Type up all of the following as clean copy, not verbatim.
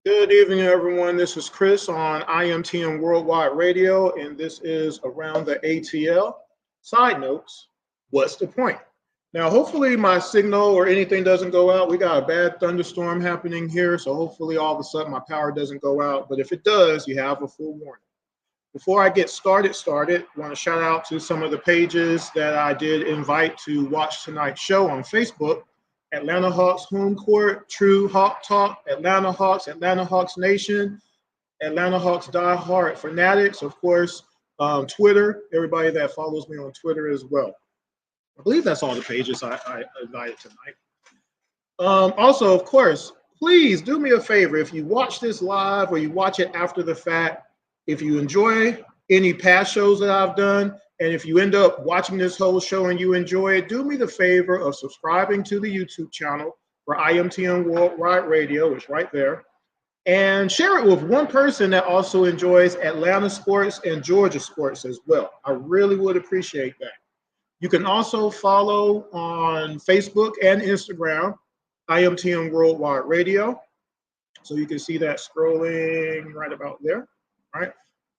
Good evening, everyone. This is Chris on IMTM Worldwide Radio, and this is Around the ATL. Side notes, what's the point? Now, hopefully my signal or anything doesn't go out. We got a bad thunderstorm happening here, so hopefully all of a sudden my power doesn't go out. But if it does, you have a full warning. Before I get started, I want to shout out to some of the pages that I did invite to watch tonight's show on Facebook. Atlanta Hawks Home Court, True Hawk Talk, Atlanta Hawks Nation, Atlanta Hawks Die Hard Fanatics, of course, Twitter, everybody that follows me on Twitter as well. I believe that's all the pages I invited tonight. Also, of course, please do me a favor. If you watch this live or you watch it after the fact, if you enjoy any past shows that I've done, and if you end up watching this whole show and you enjoy it, do me the favor of subscribing to the YouTube channel for IMTM Worldwide Radio. It's right there. And share it with one person that also enjoys Atlanta sports and Georgia sports as well. I really would appreciate that. You can also follow on Facebook and Instagram, IMTM Worldwide Radio. So you can see that scrolling right about there, right?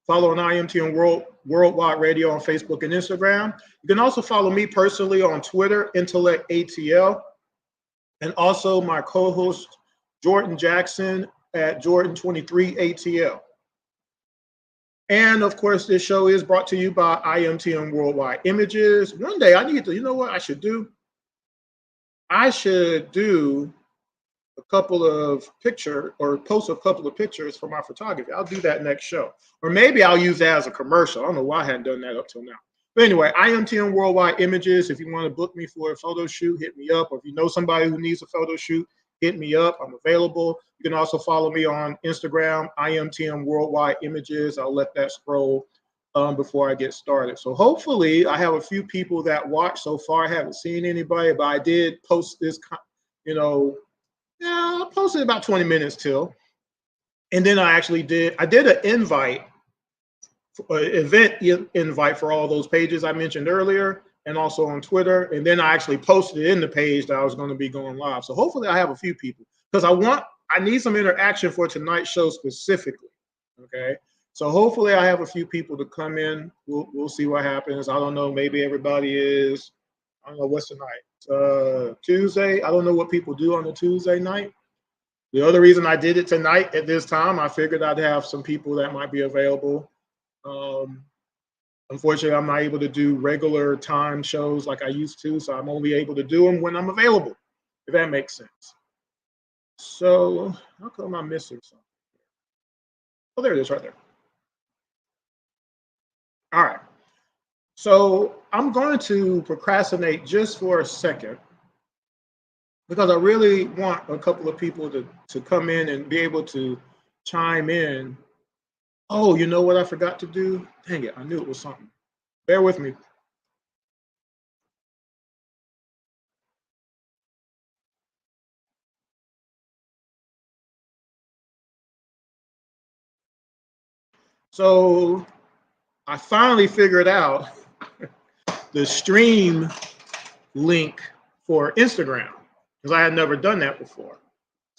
Follow on IMTM Worldwide Radio on Facebook and Instagram. You can also follow me personally on Twitter, Intellect ATL, and also my co-host, Jordan Jackson at Jordan23 ATL. And of course, this show is brought to you by IMTM Worldwide Images. One day I need to, you know what I should do? I should do a couple of pictures or post a couple of pictures for my photography. I'll do that next show. Or maybe I'll use that as a commercial. I don't know why I hadn't done that up till now. But anyway, IMTM Worldwide Images. If you want to book me for a photo shoot, hit me up. Or if you know somebody who needs a photo shoot, hit me up. I'm available. You can also follow me on Instagram, IMTM Worldwide Images. I'll let that scroll before I get started. So hopefully I have a few people that watch so far. I haven't seen anybody, but I did post this, I posted about 20 minutes till. And then I did an invite, event invite for all those pages I mentioned earlier, and also on Twitter. And then I actually posted it in the page that I was going to be going live. So hopefully I have a few people, because I need some interaction for tonight's show specifically. Okay. So hopefully I have a few people to come in. We'll see what happens. I don't know. Maybe everybody is, I don't know what's tonight. Tuesday. I don't know what people do on a Tuesday night. The other reason I did it tonight at this time, I figured I'd have some people that might be available. Unfortunately, I'm not able to do regular time shows like I used to, so I'm only able to do them when I'm available, if that makes sense. So how come I'm missing something? Oh, there it is right there. All right. So I'm going to procrastinate just for a second, because I really want a couple of people to come in and be able to chime in. Oh, you know what I forgot to do? Dang it, I knew it was something. Bear with me. So I finally figured out the stream link for Instagram, because I had never done that before.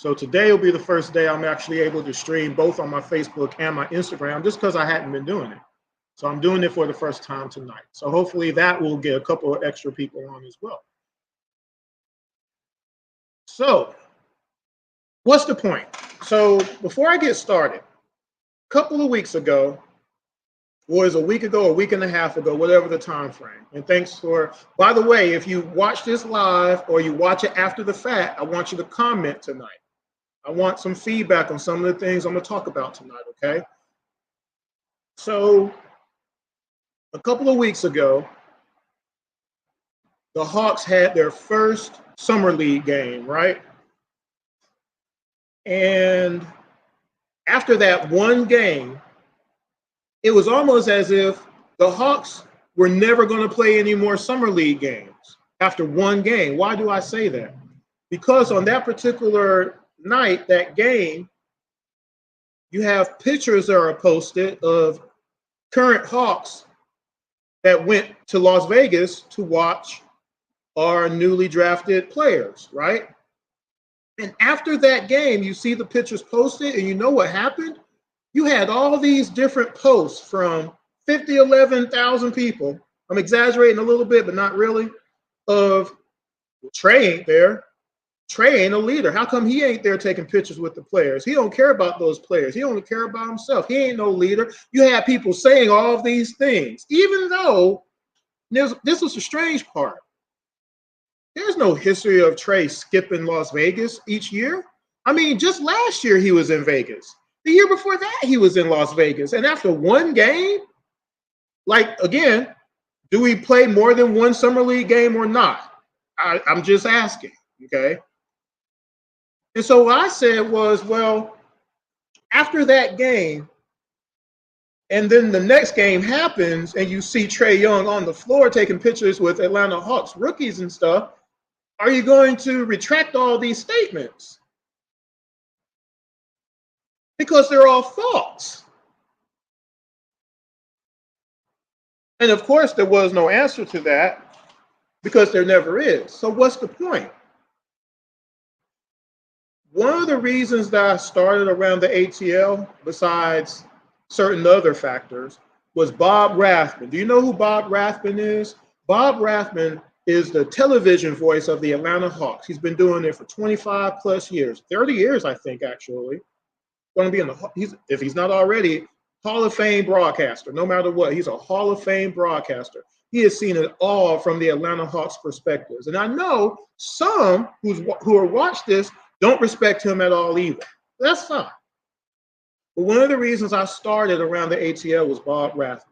So today will be the first day I'm actually able to stream both on my Facebook and my Instagram, just because I hadn't been doing it. So I'm doing it for the first time tonight. So hopefully that will get a couple of extra people on as well. So what's the point? So before I get started, a couple of weeks ago, was a week ago, a week and a half ago, whatever the time frame. And thanks for, by the way, if you watch this live or you watch it after the fact, I want you to comment tonight. I want some feedback on some of the things I'm going to talk about tonight, okay? So a couple of weeks ago, the Hawks had their first summer league game, right? And after that one game, it was almost as if the Hawks were never going to play any more summer league games after one game. Why do I say that? Because on that particular night, that game, you have pictures that are posted of current Hawks that went to Las Vegas to watch our newly drafted players, right? And after that game, you see the pictures posted, and you know what happened? You had all these different posts from 50, 11,000 people. I'm exaggerating a little bit, but not really. Of Trey ain't there. Trey ain't a leader. How come he ain't there taking pictures with the players? He don't care about those players. He only care about himself. He ain't no leader. You had people saying all of these things, even though this was the strange part. There's no history of Trey skipping Las Vegas each year. I mean, just last year he was in Vegas. The year before that, he was in Las Vegas. And after one game, like, again, do we play more than one summer league game or not? I'm just asking, okay? And so what I said was, well, after that game, and then the next game happens, and you see Trae Young on the floor taking pictures with Atlanta Hawks rookies and stuff, are you going to retract all these statements? Because they're all false. And of course, there was no answer to that because there never is. So what's the point? One of the reasons that I started around the ATL, besides certain other factors, was Bob Rathman. Do you know who Bob Rathman is? Bob Rathman is the television voice of the Atlanta Hawks. He's been doing it for 25 plus years, 30 years, I think, actually. Going to be in the, if he's not already, Hall of Fame broadcaster. No matter what, he's a Hall of Fame broadcaster. He has seen it all from the Atlanta Hawks perspectives. And I know some who are watched this don't respect him at all either. That's fine. But one of the reasons I started around the ATL was Bob Rathman.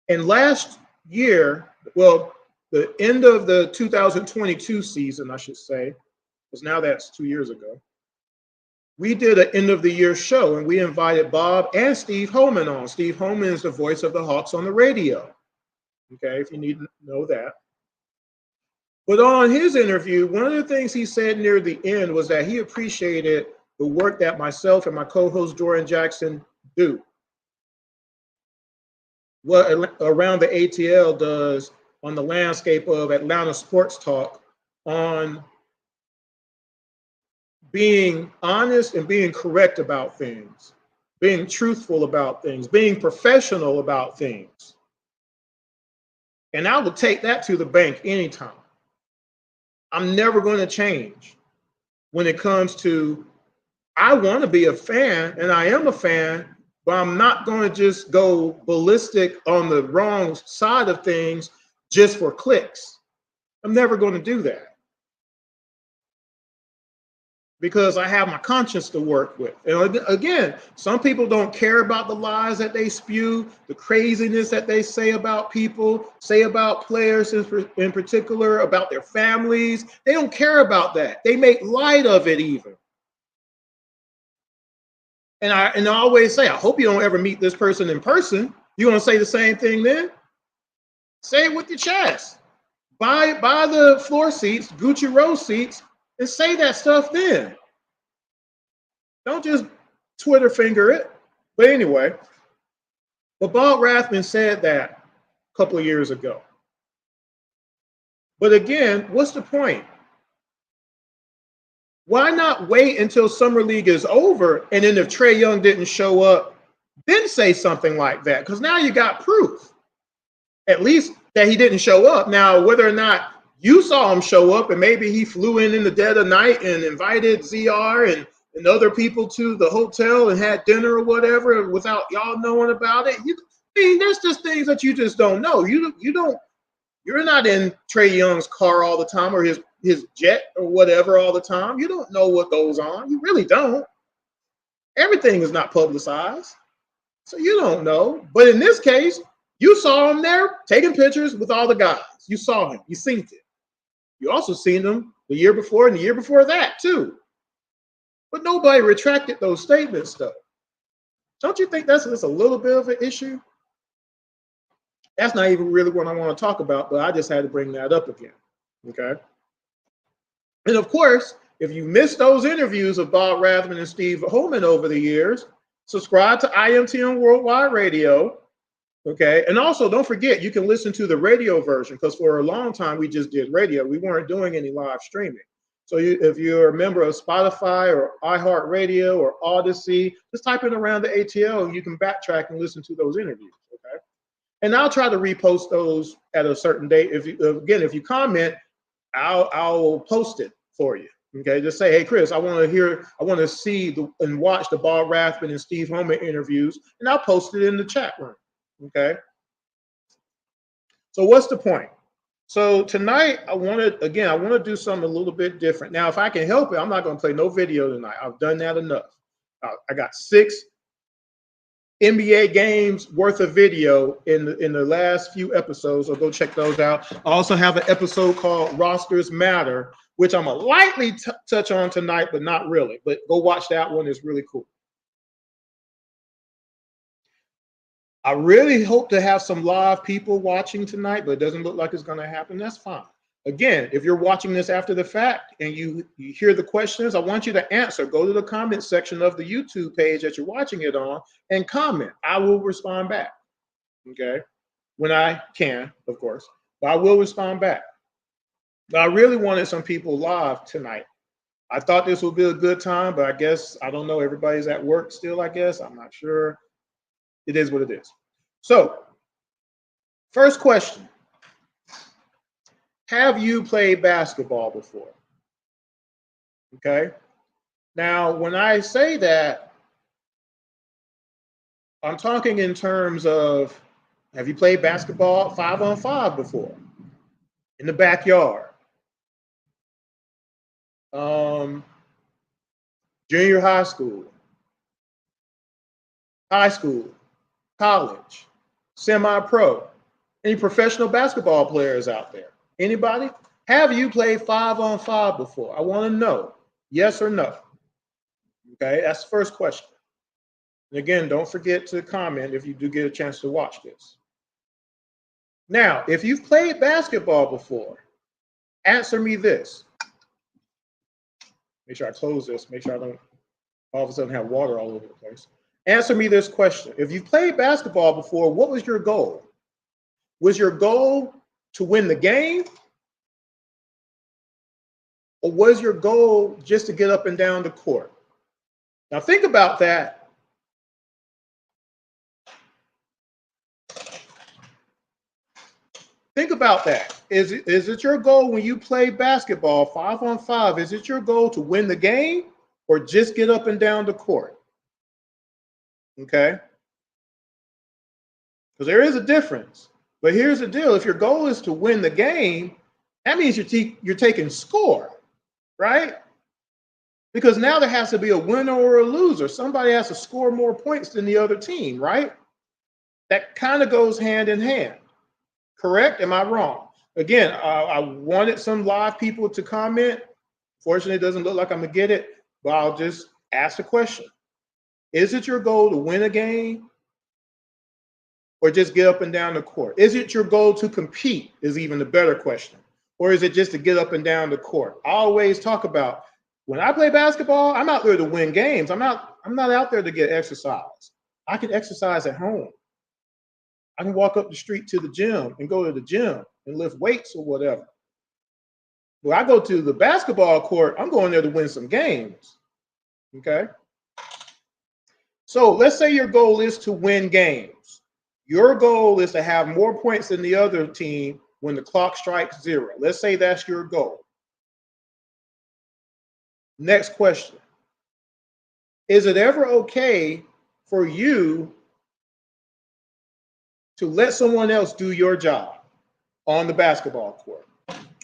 And last year, well, the end of the 2022 season, I should say, because now that's 2 years ago, we did an end of the year show, and we invited Bob and Steve Holman on. Steve Holman is the voice of the Hawks on the radio. Okay, if you need to know that. But on his interview, one of the things he said near the end was that he appreciated the work that myself and my co-host Jordan Jackson do. What Around the ATL does on the landscape of Atlanta sports talk, on being honest and being correct about things, being truthful about things, being professional about things. And I would take that to the bank anytime. I'm never going to change when it comes to, I want to be a fan, and I am a fan, but I'm not going to just go ballistic on the wrong side of things just for clicks. I'm never going to do that, because I have my conscience to work with. And again, some people don't care about the lies that they spew, the craziness that they say about people, say about players in particular, about their families. They don't care about that. They make light of it even. And I always say, I hope you don't ever meet this person in person. You want to say the same thing then? Say it with your chest. Buy the floor seats, Gucci row seats, and say that stuff then. Don't just Twitter finger it. But anyway, but Bob Rathman said that a couple of years ago. But again, what's the point? Why not wait until summer league is over, and then if Trae Young didn't show up, then say something like that? Because now you got proof, at least that he didn't show up. Now, whether or not you saw him show up, and maybe he flew in the dead of night and invited ZR and other people to the hotel and had dinner or whatever without y'all knowing about it. I mean, there's just things that you just don't know. You're not in Trae Young's car all the time, or his jet or whatever all the time. You don't know what goes on. You really don't. Everything is not publicized, so you don't know. But in this case, you saw him there taking pictures with all the guys. You saw him. You seen it. You also seen him the year before and the year before that too. But nobody retracted those statements, though. Don't you think that's just a little bit of an issue? That's not even really what I want to talk about, but I just had to bring that up again. Okay. And of course, if you missed those interviews of Bob Rathman and Steve Holman over the years, subscribe to IMTM Worldwide Radio. Okay. And also, don't forget, you can listen to the radio version, because for a long time we just did radio. We weren't doing any live streaming. So if you're a member of Spotify or iHeartRadio or Odyssey, just type in around the ATL and you can backtrack and listen to those interviews. Okay. And I'll try to repost those at a certain date. If you comment, I'll post it for you. Okay, just say, hey, Chris, I want to see and watch the Bob Rathman and Steve Holman interviews, and I'll post it in the chat room. Okay. So what's the point? So tonight, I want to do something a little bit different. Now, if I can help it, I'm not going to play no video tonight. I've done that enough. I got 6 NBA games worth of video in the last few episodes, so go check those out. I also have an episode called Rosters Matter, which I'm going to lightly touch on tonight, but not really. But go watch that one. It's really cool. I really hope to have some live people watching tonight, but it doesn't look like it's going to happen. That's fine. Again, if you're watching this after the fact and you hear the questions, I want you to answer. Go to the comment section of the YouTube page that you're watching it on and comment. I will respond back. Okay? When I can, of course. But I will respond back. But I really wanted some people live tonight. I thought this would be a good time, but I guess, I don't know, everybody's at work still, I guess. I'm not sure. It is what it is. So, first question. Have you played basketball before? Okay. Now, when I say that, I'm talking in terms of, have you played basketball 5-on-5 before? In the backyard? Junior high school? High school? College? Semi-pro? Any professional basketball players out there? Anybody? Have you played 5-on-5 before? I want to know. Yes or no? Okay, that's the first question. And again, don't forget to comment if you do get a chance to watch this. Now, if you've played basketball before, answer me this. Make sure I close this. Make sure I don't all of a sudden have water all over the place. Answer me this question. If you've played basketball before, what was your goal? Was your goal to win the game? Or was your goal just to get up and down the court? Now think about that. Think about that. Is it your goal when you play basketball 5-on-5? Is it your goal to win the game or just get up and down the court? Okay? Because there is a difference. But here's the deal. If your goal is to win the game, that means you're taking score, right? Because now there has to be a winner or a loser. Somebody has to score more points than the other team, right? That kind of goes hand in hand. Correct? Am I wrong? Again, I wanted some live people to comment. Fortunately, it doesn't look like I'm going to get it, but I'll just ask the question. Is it your goal to win a game or just get up and down the court? Is it your goal to compete is even the better question. Or is it just to get up and down the court? I always talk about when I play basketball, I'm out there to win games. I'm not out there to get exercise. I can exercise at home. I can walk up the street to the gym and go to the gym and lift weights or whatever. When I go to the basketball court, I'm going there to win some games. Okay. So let's say your goal is to win games. Your goal is to have more points than the other team when the clock strikes 0. Let's say that's your goal. Next question. Is it ever okay for you to let someone else do your job on the basketball court?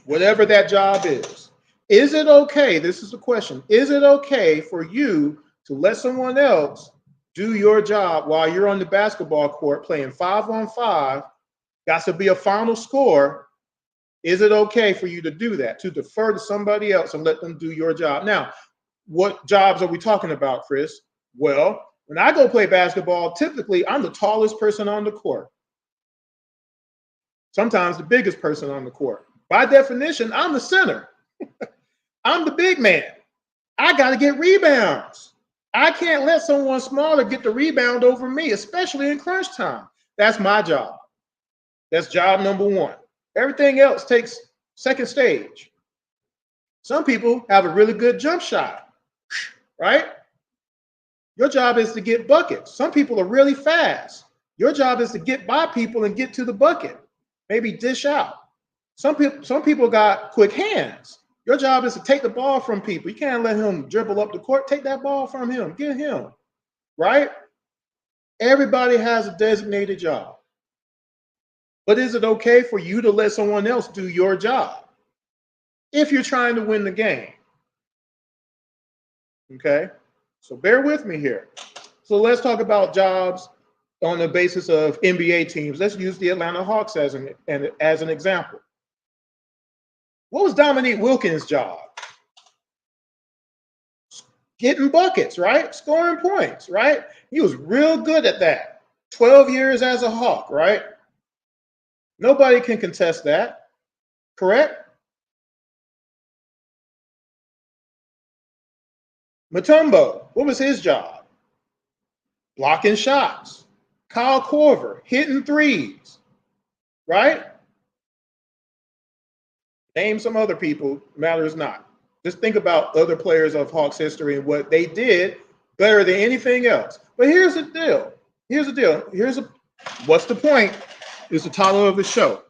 Whatever that job is. Is it okay? This is the question. Is it okay for you to let someone else do your job while you're on the basketball court playing 5-on-5? Got to be a final score. Is it okay for you to do that, to defer to somebody else and let them do your job? Now, what jobs are we talking about, Chris? Well, when I go play basketball, typically I'm the tallest person on the court. Sometimes the biggest person on the court. By definition, I'm the center. I'm the big man. I got to get rebounds. I can't let someone smaller get the rebound over me, especially in crunch time. That's my job. That's job number one. Everything else takes second stage. Some people have a really good jump shot, right? Your job is to get buckets. Some people are really fast. Your job is to get by people and get to the bucket, maybe dish out. Some people got quick hands. Your job is to take the ball from people. You can't let him dribble up the court. Take that ball from him. Get him, right? Everybody has a designated job. But is it okay for you to let someone else do your job if you're trying to win the game? Okay, so bear with me here. So let's talk about jobs on the basis of NBA teams. Let's use the Atlanta Hawks as an example. What was Dominique Wilkins' job? Getting buckets, right? Scoring points, right? He was real good at that. 12 years as a Hawk, right? Nobody can contest that, correct? Mutombo, what was his job? Blocking shots. Kyle Korver, hitting threes, right? Name some other people, matters not. Just think about other players of Hawks history and what they did better than anything else. But here's the deal. What's the point? Is the title of the show.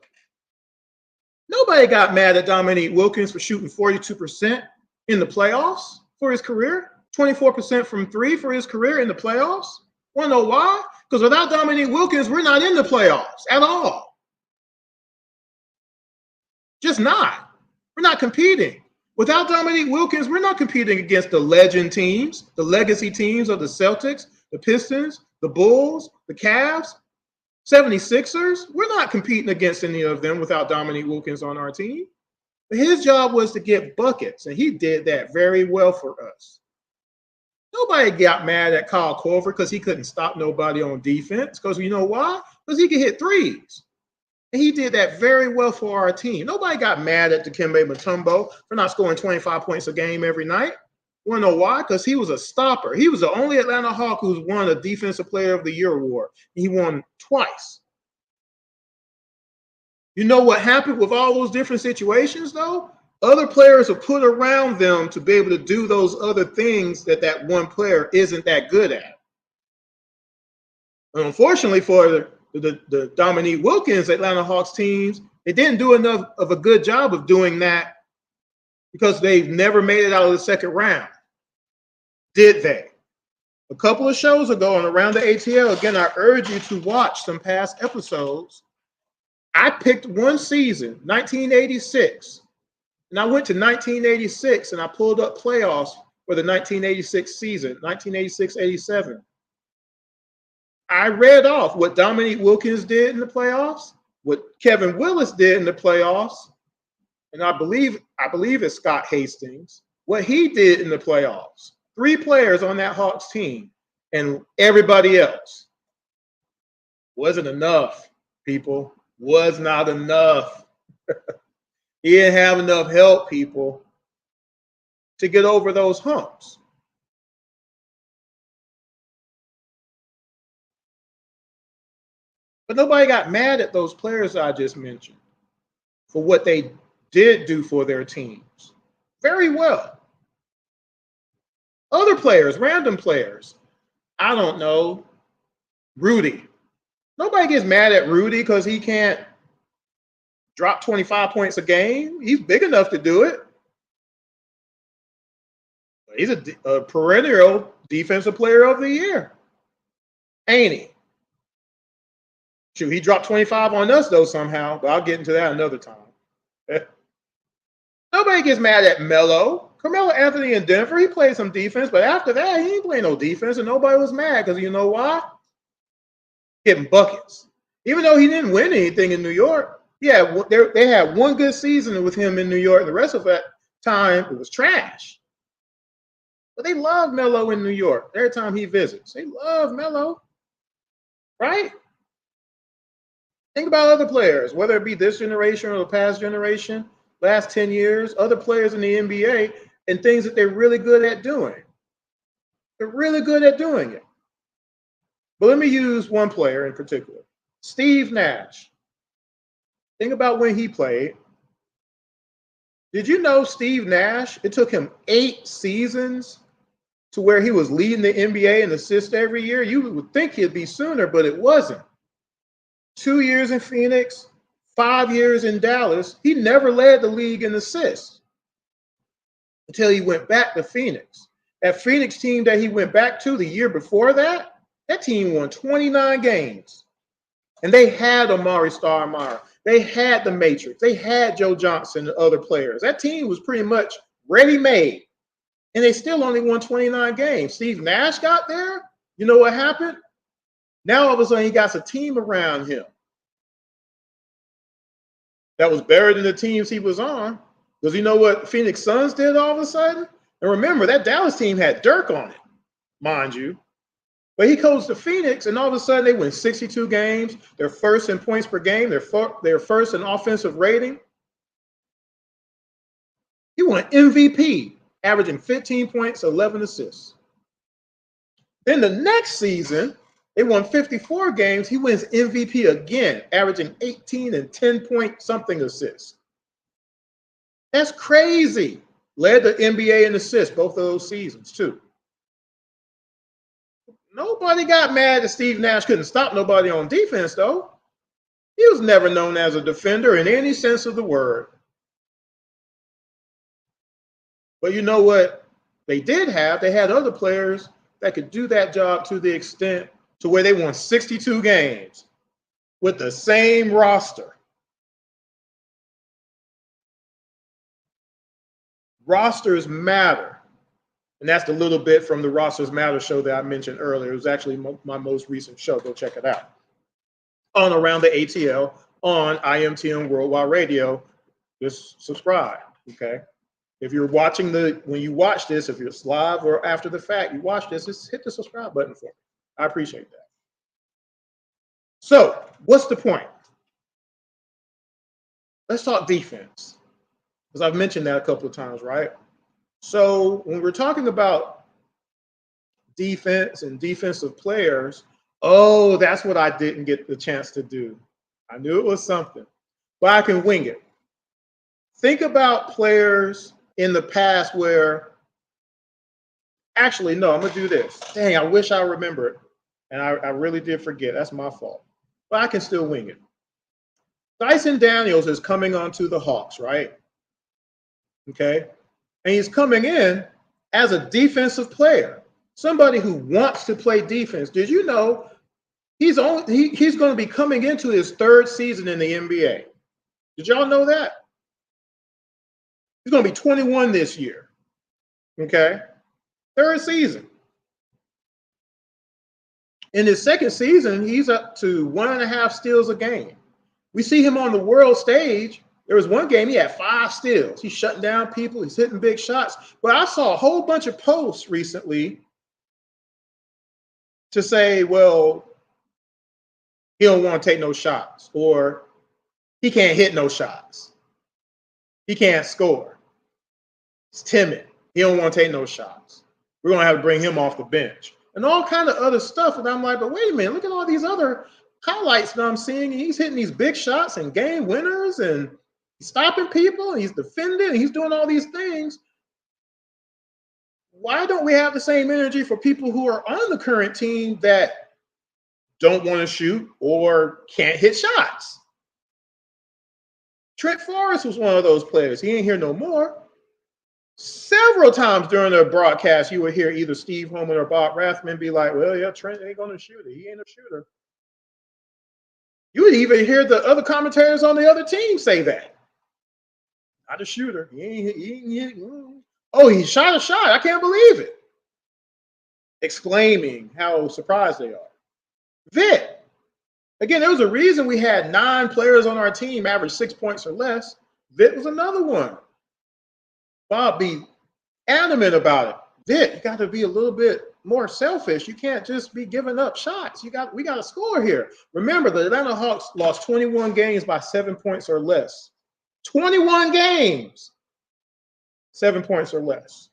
Nobody got mad at Dominique Wilkins for shooting 42% in the playoffs for his career, 24% from three for his career in the playoffs. Want to know why? Because without Dominique Wilkins, we're not in the playoffs at all. Just not. We're not competing. Without Dominique Wilkins, we're not competing against the legend teams, the legacy teams of the Celtics, the Pistons, the Bulls, the Cavs, 76ers. We're not competing against any of them without Dominique Wilkins on our team. But his job was to get buckets, and he did that very well for us. Nobody got mad at Kyle Korver because he couldn't stop nobody on defense. Because you know why? Because he could hit threes. And he did that very well for our team. Nobody got mad at Dikembe Mutombo for not scoring 25 points a game every night. Want to know why? Because he was a stopper. He was the only Atlanta Hawk who's won a Defensive Player of the Year award. He won twice. You know what happened with all those different situations, though? Other players are put around them to be able to do those other things that one player isn't that good at. And unfortunately for the Dominique Wilkins Atlanta Hawks teams, they didn't do enough of a good job of doing that because they've never made it out of the second round. Did they? A couple of shows ago on Around the ATL, again, I urge you to watch some past episodes. I picked one season, 1986, and I went to 1986 and I pulled up playoffs for the 1986 season, 1986-87. I read off what Dominique Wilkins did in the playoffs, what Kevin Willis did in the playoffs, and I believe it's Scott Hastings, what he did in the playoffs. 3 players on that Hawks team, and everybody else. Wasn't enough, people. Was not enough. He didn't have enough help, people, to get over those humps. But nobody got mad at those players I just mentioned for what they did do for their teams very well. Other players, random players, I don't know, Rudy. Nobody gets mad at Rudy because he can't drop 25 points a game. He's big enough to do it. He's a perennial defensive player of the year, ain't he? Shoot, he dropped 25 on us, though, somehow. But I'll get into that another time. Nobody gets mad at Melo. Carmelo Anthony in Denver, he played some defense. But after that, he ain't playing no defense. And nobody was mad because you know why? Getting buckets. Even though he didn't win anything in New York, they had one good season with him in New York. And the rest of that time, it was trash. But they love Melo in New York. Every time he visits, they love Melo, right? Think about other players, whether it be this generation or the past generation, last 10 years, other players in the NBA, and things that they're really good at doing. They're really good at doing it. But let me use one player in particular, Steve Nash. Think about when he played. Did you know Steve Nash, it took him 8 seasons to where he was leading the NBA in assists every year? You would think he'd be sooner, but it wasn't. 2 years in Phoenix, 5 years in Dallas. He never led the league in assists until he went back to Phoenix. That Phoenix team that he went back to the year before that, that team won 29 games. And they had Amari Stoudemire. They had the Matrix. They had Joe Johnson and other players. That team was pretty much ready-made. And they still only won 29 games. Steve Nash got there. You know what happened? Now all of a sudden he got a team around him that was better than the teams he was on. Because you know what Phoenix Suns did all of a sudden? And remember, that Dallas team had Dirk on it, mind you. But he goes to Phoenix, and all of a sudden they win 62 games. They're first in points per game. They're first in offensive rating. He won MVP, averaging 15 points, 11 assists. Then the next season, they won 54 games. He wins MVP again, averaging 18 and 10-point-something assists. That's crazy. Led the NBA in assists both of those seasons, too. Nobody got mad that Steve Nash couldn't stop nobody on defense, though. He was never known as a defender in any sense of the word. But you know what they did have? They had other players that could do that job to the extent to where they won 62 games with the same roster. Rosters matter. And that's the little bit from the Rosters Matter show that I mentioned earlier. It was actually my most recent show. Go check it out. On Around the ATL on IMTM Worldwide Radio. Just subscribe, okay? If you're watching when you watch this, if it's live or after the fact, you watch this, just hit the subscribe button for me. I appreciate that. So, what's the point? Let's talk defense. Because I've mentioned that a couple of times, right? So when we're talking about defense and defensive players, oh, that's what I didn't get the chance to do. I knew it was something, but I can wing it. Think about players in the past where, actually, no, I'm going to do this. Dang, I wish I remembered. And I really did forget. That's my fault. But I can still wing it. Dyson Daniels is coming onto the Hawks, right? Okay. And he's coming in as a defensive player, somebody who wants to play defense. Did you know he's going to be coming into his 3rd season in the NBA? Did y'all know that? He's going to be 21 this year. Okay? 3rd season. In his 2nd season, he's up to 1.5 steals a game. We see him on the world stage. There was one game he had 5 steals. He's shutting down people. He's hitting big shots. But I saw a whole bunch of posts recently to say, well, he don't want to take no shots, or he can't hit no shots. He can't score. He's timid. He don't want to take no shots. We're going to have to bring him off the bench. And all kind of other stuff. And I'm like, but wait a minute, look at all these other highlights that I'm seeing. He's hitting these big shots and game winners, and He's stopping people, he's defending, he's doing all these things. Why don't we have the same energy for people who are on the current team that don't want to shoot or can't hit shots? Trent Forrest was one of those players. He ain't here no more. Several times during the broadcast, you would hear either Steve Holman or Bob Rathman be like, well, yeah, Trent ain't going to shoot it. He ain't a shooter. You would even hear the other commentators on the other team say that. Not a shooter. Oh, he shot a shot. I can't believe it. Exclaiming how surprised they are. Vic. Again, there was a reason we had 9 players on our team average 6 points or less. Vic was another one. Bob be adamant about it. Vic, you got to be a little bit more selfish. You can't just be giving up shots. We got to score here. Remember, the Atlanta Hawks lost 21 games by 7 points or less. 21 games, 7 points or less.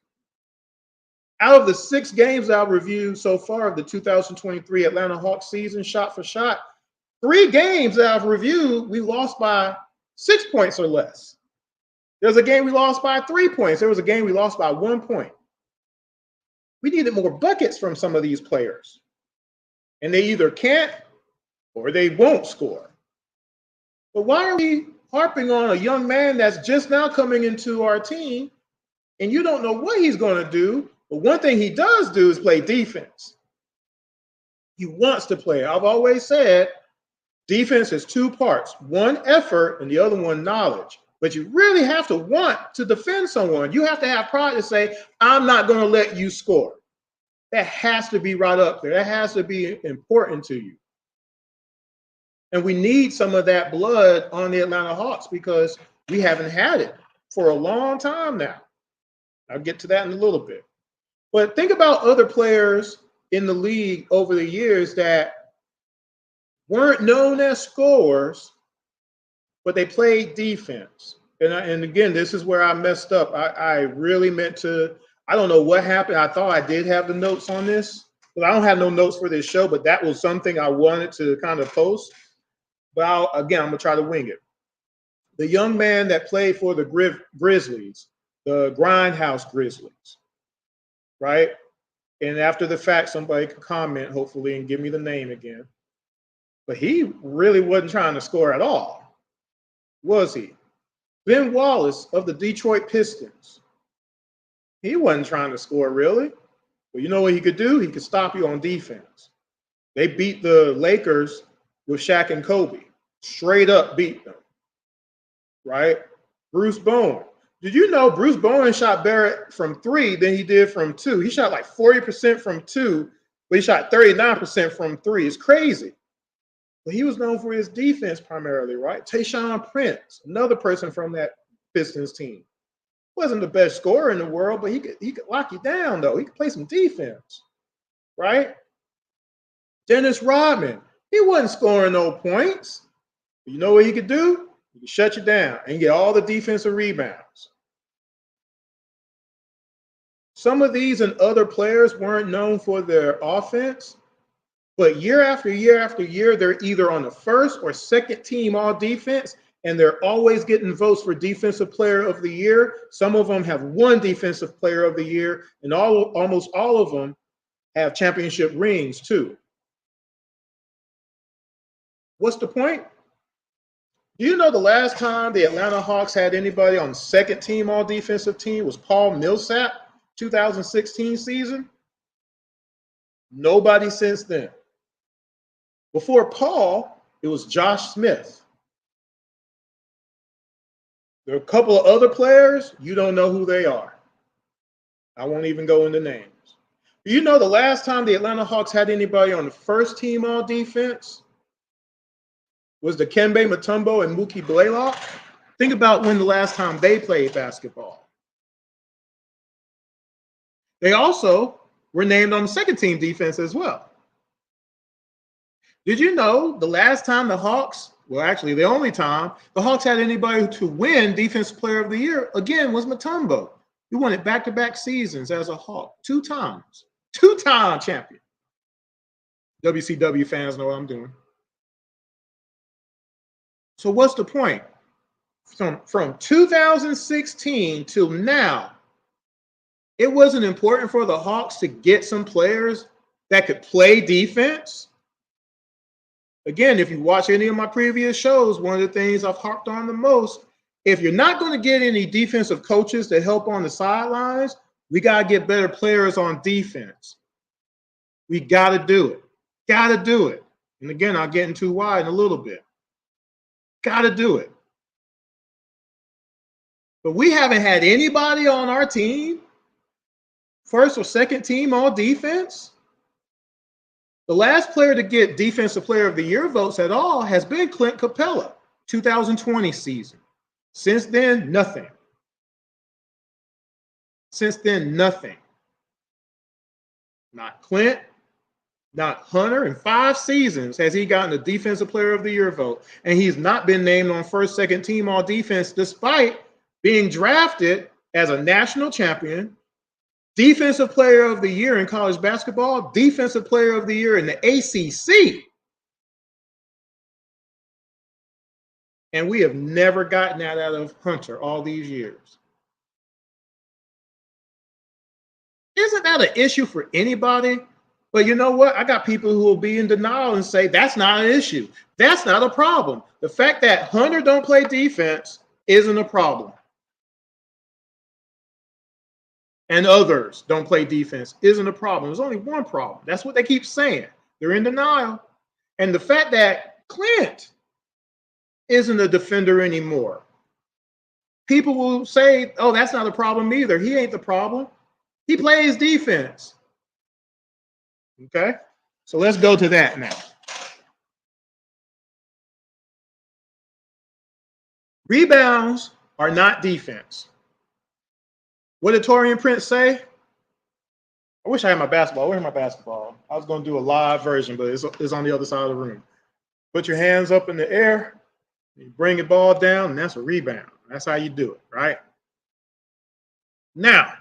Out of the 6 games I've reviewed so far of the 2023 Atlanta Hawks season, shot for shot, 3 games that I've reviewed, we lost by 6 points or less. There's a game we lost by 3 points. There was a game we lost by 1 point. We needed more buckets from some of these players. And they either can't or they won't score. But why are we harping on a young man that's just now coming into our team and you don't know what he's going to do? But one thing he does do is play defense. He wants to play. I've always said defense is 2 parts, one effort and the other one knowledge. But you really have to want to defend someone. You have to have pride to say, I'm not going to let you score. That has to be right up there. That has to be important to you. And we need some of that blood on the Atlanta Hawks because we haven't had it for a long time now. I'll get to that in a little bit. But think about other players in the league over the years that weren't known as scorers, but they played defense. And again, this is where I messed up. I really meant to, I don't know what happened. I thought I did have the notes on this, but I don't have no notes for this show, but that was something I wanted to kind of post. But again, I'm going to try to wing it. The young man that played for the Grizzlies, the Grindhouse Grizzlies, right? And after the fact, somebody can comment, hopefully, and give me the name again. But he really wasn't trying to score at all, was he? Ben Wallace of the Detroit Pistons. He wasn't trying to score, really. But you know what he could do? He could stop you on defense. They beat the Lakers with Shaq and Kobe. Straight up beat them, right? Bruce Bowen. Did you know Bruce Bowen shot better from 3 than he did from 2? He shot like 40% from 2, but he shot 39% from 3. It's crazy. But he was known for his defense primarily, right? Tayshaun Prince, another person from that Pistons team. Wasn't the best scorer in the world, but he could lock you down, though. He could play some defense, right? Dennis Rodman, he wasn't scoring no points. But you know what he could do? He could shut you down and get all the defensive rebounds. Some of these and other players weren't known for their offense, but year after year after year, they're either on the first or second team all defense, and they're always getting votes for Defensive Player of the Year. Some of them have won Defensive Player of the Year, and almost all of them have championship rings too. What's the point? Do you know the last time the Atlanta Hawks had anybody on the second team all defensive team was Paul Millsap, 2016 season? Nobody since then. Before Paul, it was Josh Smith. There are a couple of other players, you don't know who they are. I won't even go into names. Do you know the last time the Atlanta Hawks had anybody on the first team all defense was the Dikembe Mutombo and Mookie Blaylock? Think about when the last time they played basketball. They also were named on the second team defense as well. Did you know the last time the Hawks, well, actually the only time the Hawks had anybody to win Defensive Player of the Year, again, was Mutombo. He won it back-to-back seasons as a Hawk, 2 times. 2-time champion. WCW fans know what I'm doing. So what's the point? from 2016 till now, it wasn't important for the Hawks to get some players that could play defense. Again, if you watch any of my previous shows, one of the things I've harped on the most, if you're not going to get any defensive coaches to help on the sidelines, we got to get better players on defense. We got to do it. Got to do it. And again, I'll get into why in a little bit. Got to do it. But we haven't had anybody on our team, first or second team all defense. The last player to get Defensive Player of the Year votes at all has been Clint Capella, 2020 season. Since then, nothing. Since then, nothing. Not Clint, not Hunter. In 5 seasons has he gotten a Defensive Player of the Year vote. And he's not been named on first, second team all defense, despite being drafted as a national champion, Defensive Player of the Year in college basketball, Defensive Player of the Year in the ACC. And we have never gotten that out of Hunter all these years. Isn't that an issue for anybody? But you know what? I got people who will be in denial and say that's not an issue. That's not a problem. The fact that Hunter don't play defense isn't a problem. And others don't play defense isn't a problem. There's only one problem. That's what they keep saying. They're in denial. And the fact that Clint isn't a defender anymore, people will say, oh, that's not a problem either. He ain't the problem. He plays defense. Okay? So let's go to that now. Rebounds are not defense. What did Torian Prince say? I wish I had my basketball. Where's my basketball? I was going to do a live version, but it's on the other side of the room. Put your hands up in the air, you bring the ball down, and that's a rebound. That's how you do it, right? Now,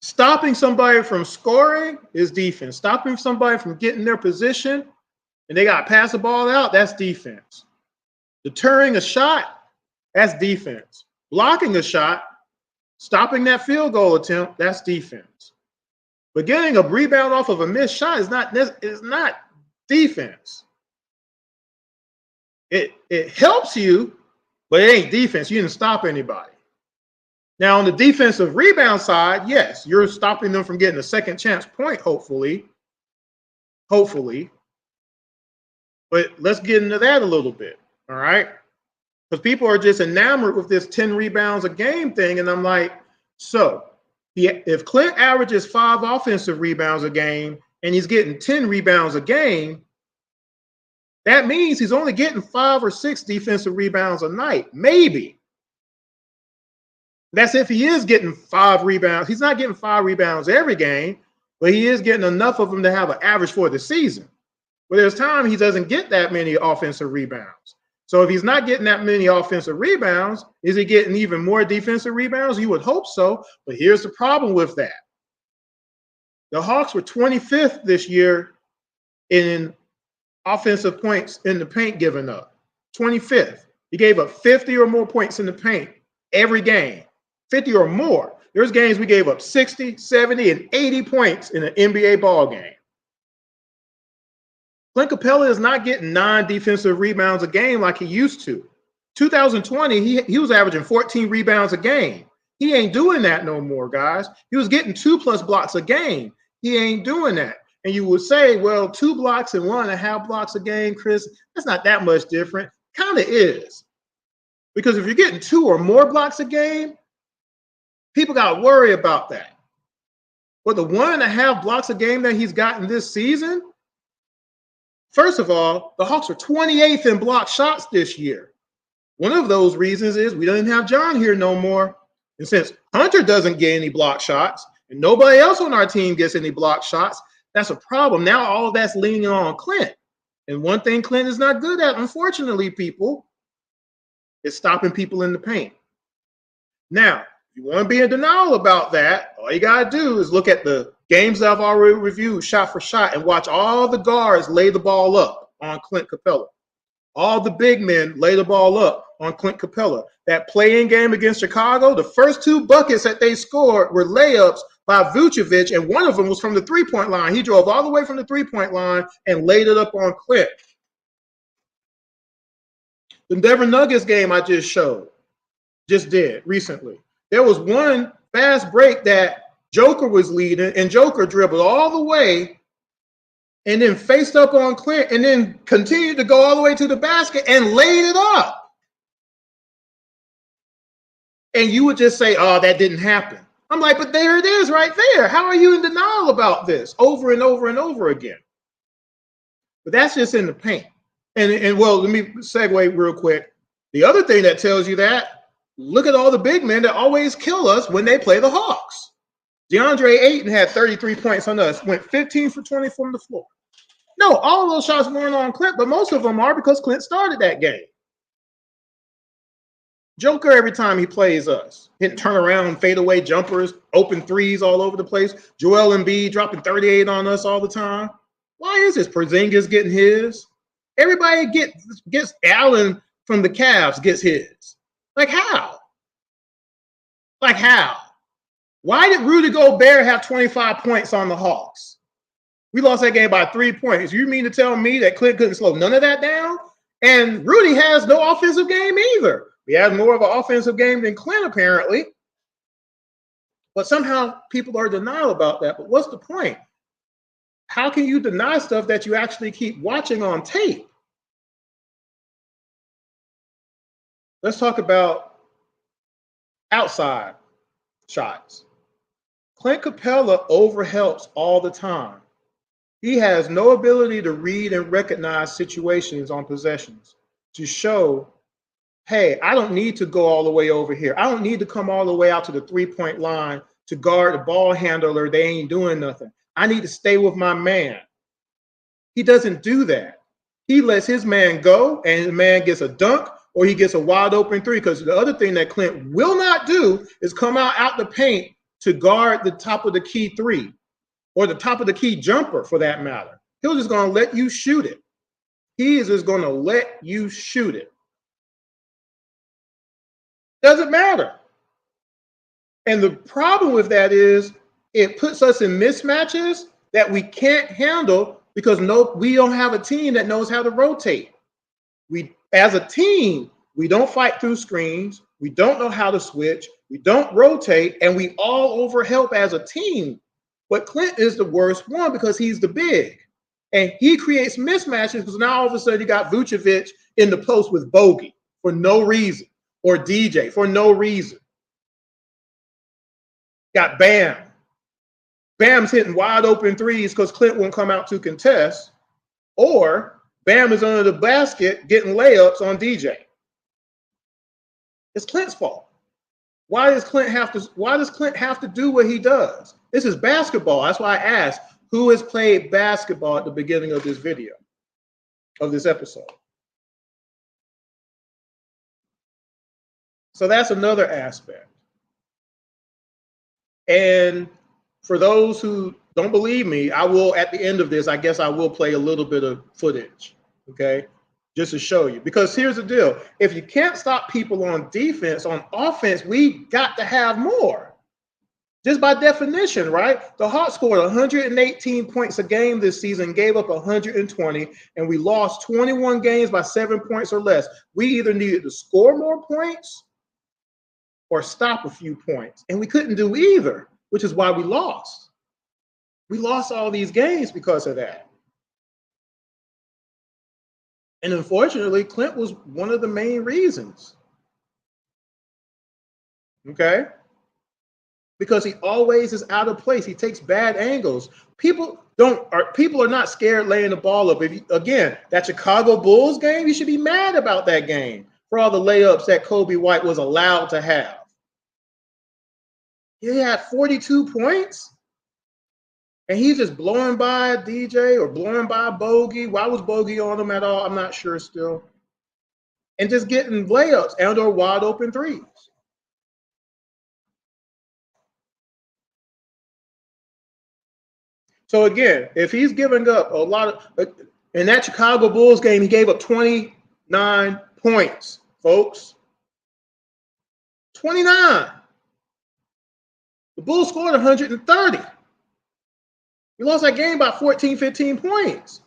stopping somebody from scoring is defense. Stopping somebody from getting their position and they got to pass the ball out, that's defense. Deterring a shot, that's defense. Blocking a shot, stopping that field goal attempt, that's defense. But getting a rebound off of a missed shot is not defense. It helps you, but it ain't defense. You didn't stop anybody. Now, on the defensive rebound side, yes, you're stopping them from getting a second chance point, hopefully. Hopefully. But let's get into that a little bit, all right? Because people are just enamored with this 10 rebounds a game thing. And I'm like, so if Clint averages 5 offensive rebounds a game and he's getting 10 rebounds a game, that means he's only getting 5 or 6 defensive rebounds a night, maybe. That's if he is getting 5 rebounds. He's not getting 5 rebounds every game, but he is getting enough of them to have an average for the season. But there's time he doesn't get that many offensive rebounds. So if he's not getting that many offensive rebounds, is he getting even more defensive rebounds? You would hope so, but here's the problem with that. The Hawks were 25th this year in offensive points in the paint given up. 25th. He gave up 50 or more points in the paint every game. 50 or more. There's games we gave up 60, 70, and 80 points in an NBA ball game. Clint Capella is not getting 9 defensive rebounds a game like he used to. 2020, he was averaging 14 rebounds a game. He ain't doing that no more, guys. He was getting 2+ blocks a game. He ain't doing that. And you would say, well, 2 blocks and 1.5 blocks a game, Chris, that's not that much different. Kind of is. Because if you're getting 2 or more blocks a game, people got to worry about that. But the 1.5 blocks a game that he's gotten this season, first of all, the Hawks are 28th in block shots this year. One of those reasons is we don't have John here no more. And since Hunter doesn't get any block shots and nobody else on our team gets any block shots, that's a problem. Now all of that's leaning on Clint. And one thing Clint is not good at, unfortunately, people, is stopping people in the paint. Now, if you want to be in denial about that, all you got to do is look at the games that I've already reviewed shot for shot and watch all the guards lay the ball up on Clint Capella. All the big men lay the ball up on Clint Capella. That play-in game against Chicago, the first 2 buckets that they scored were layups by Vucevic, and one of them was from the three-point line. He drove all the way from the three-point line and laid it up on Clint. The Denver Nuggets game I just did recently. There was one fast break that Joker was leading, and Joker dribbled all the way and then faced up on Clint and then continued to go all the way to the basket and laid it up. And you would just say, oh, that didn't happen. I'm like, but there it is right there. How are you in denial about this over and over and over again? But that's just in the paint. And well, let me segue real quick. The other thing that tells you that, look at all the big men that always kill us when they play the Hawks. DeAndre Ayton had 33 points on us, went 15 for 20 from the floor. No, all of those shots weren't on Clint, but most of them are because Clint started that game. Joker, every time he plays us, hitting turnaround, fadeaway jumpers, open threes all over the place. Joel Embiid dropping 38 on us all the time. Why is this? Porzingis getting his. Everybody gets Allen from the Cavs gets his. Like how? Like how? Why did Rudy Gobert have 25 points on the Hawks? We lost that game by 3 points. You mean to tell me that Clint couldn't slow none of that down? And Rudy has no offensive game either. He has more of an offensive game than Clint, apparently. But somehow people are in denial about that. But what's the point? How can you deny stuff that you actually keep watching on tape? Let's talk about outside shots. Clint Capella overhelps all the time. He has no ability to read and recognize situations on possessions to show, hey, I don't need to go all the way over here. I don't need to come all the way out to the three-point line to guard the ball handler. They ain't doing nothing. I need to stay with my man. He doesn't do that. He lets his man go, and the man gets a dunk or he gets a wide open three, because the other thing that Clint will not do is come out the paint to guard the top of the key three or the top of the key jumper for that matter. He's just going to let you shoot it. He is just going to let you shoot it. Doesn't matter. And the problem with that is it puts us in mismatches that we can't handle because we don't have a team that knows how to rotate. As a team, we don't fight through screens. We don't know how to switch. We don't rotate, and we all overhelp as a team. But Clint is the worst one because he's the big. And he creates mismatches because now all of a sudden you got Vucevic in the post with Bogey for no reason, or DJ for no reason. Got Bam. Bam's hitting wide open threes because Clint won't come out to contest, or Bam is under the basket getting layups on DJ. It's Clint's fault. Why does Clint have to do what he does? This is basketball. That's why I asked who has played basketball at the beginning of this video, of this episode. So that's another aspect. And for those who don't believe me, I will, at the end of this, I guess I will play a little bit of footage, okay, just to show you. Because here's the deal. If you can't stop people on defense, on offense, we got to have more. Just by definition, right? The Hawks scored 118 points a game this season, gave up 120, and we lost 21 games by 7 points or less. We either needed to score more points or stop a few points, and we couldn't do either, which is why we lost. We lost all these games because of that. And unfortunately, Clint was one of the main reasons. Okay? Because he always is out of place. He takes bad angles. People are not scared laying the ball up. Again, that Chicago Bulls game, you should be mad about that game for all the layups that Kobe White was allowed to have. He had 42 points, and he's just blowing by DJ or blowing by Bogey. Why was Bogey on him at all? I'm not sure still. And just getting layups and or wide open threes. So again, if he's giving up a lot of, in that Chicago Bulls game, he gave up 29 points. folks. 29. The Bulls scored 130. We lost that game by 14, 15 points.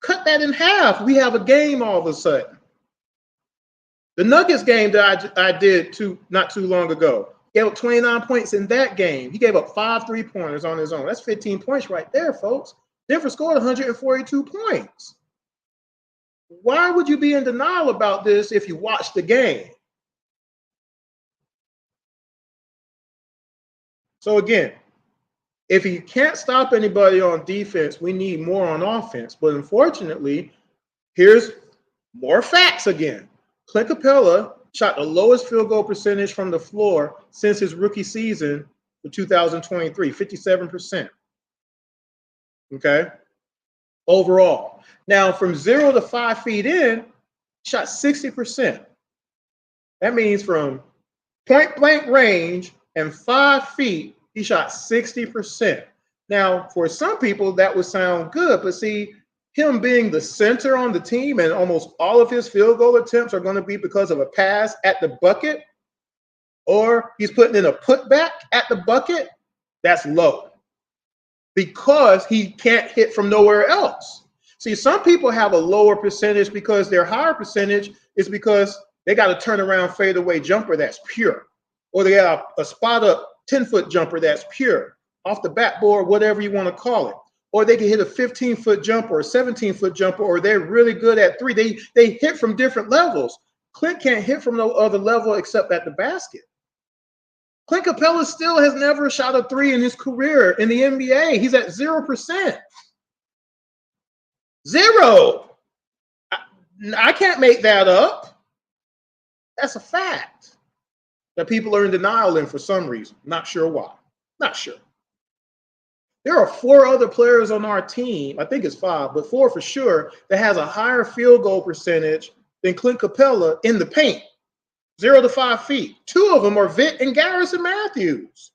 Cut that in half. We have a game all of a sudden. The Nuggets game that I did not too long ago, gave up 29 points in that game. He gave up 5 3-pointers on his own. That's 15 points right there, folks. Denver scored 142 points. Why would you be in denial about this if you watch the game? So again, if he can't stop anybody on defense, we need more on offense. But unfortunately, here's more facts again. Clint Capella shot the lowest field goal percentage from the floor since his rookie season for 2023, 57%. Okay? Overall. Now, from 0 to 5 feet in, shot 60%. That means from point blank range and 5 feet, he shot 60%. Now, for some people, that would sound good, but see, him being the center on the team and almost all of his field goal attempts are going to be because of a pass at the bucket, or he's putting in a putback at the bucket, that's low because he can't hit from nowhere else. See, some people have a lower percentage because their higher percentage is because they got a turnaround fadeaway jumper that's pure, or they got a spot up 10-foot jumper that's pure, off the backboard, whatever you want to call it. Or they can hit a 15-foot jumper or a 17-foot jumper, or they're really good at three. They hit from different levels. Clint can't hit from no other level except at the basket. Clint Capella still has never shot a three in his career in the NBA. He's at 0%. 0. I can't make that up. That's a fact that people are in denial in for some reason. Not sure why. Not sure. There are 4 other players on our team, I think it's 5, but 4 for sure, that has a higher field goal percentage than Clint Capella in the paint, 0 to 5 feet. 2 of them are Vitt and Garrison Matthews.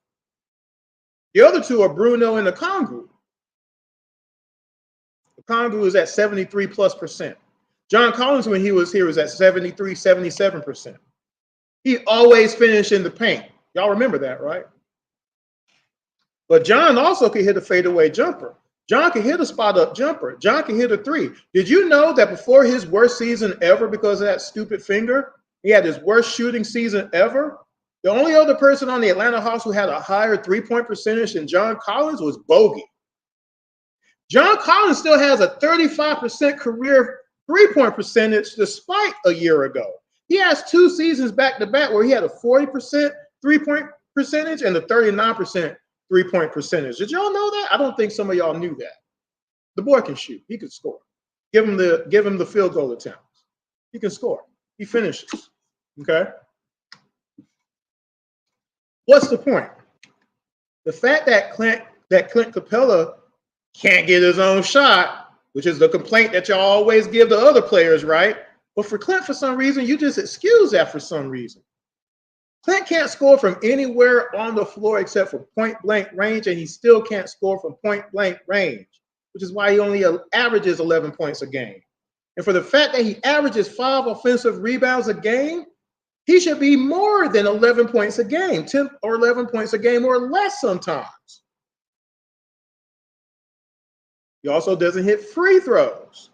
The other 2 are Bruno and Okongwu. Okongwu is at 73+%. John Collins, when he was here, was at 73, 77%. He always finished in the paint. Y'all remember that, right? But John also can hit a fadeaway jumper. John can hit a spot-up jumper. John can hit a 3. Did you know that before his worst season ever, because of that stupid finger, he had his worst shooting season ever? The only other person on the Atlanta Hawks who had a higher three-point percentage than John Collins was Bogey. John Collins still has a 35% career three-point percentage despite a year ago. He has 2 seasons back-to-back where he had a 40% three-point percentage and a 39% three-point percentage. Did y'all know that? I don't think some of y'all knew that. The boy can shoot. He can score. Give him the field goal attempts. He can score. He finishes. Okay? What's the point? The fact that Clint Capella can't get his own shot, which is the complaint that y'all always give to other players, right? But for Clint, for some reason, you just excuse that for some reason. Clint can't score from anywhere on the floor except for point-blank range, and he still can't score from point-blank range, which is why he only averages 11 points a game. And for the fact that he averages 5 offensive rebounds a game, he should be more than 11 points a game, 10 or 11 points a game or less sometimes. He also doesn't hit free throws.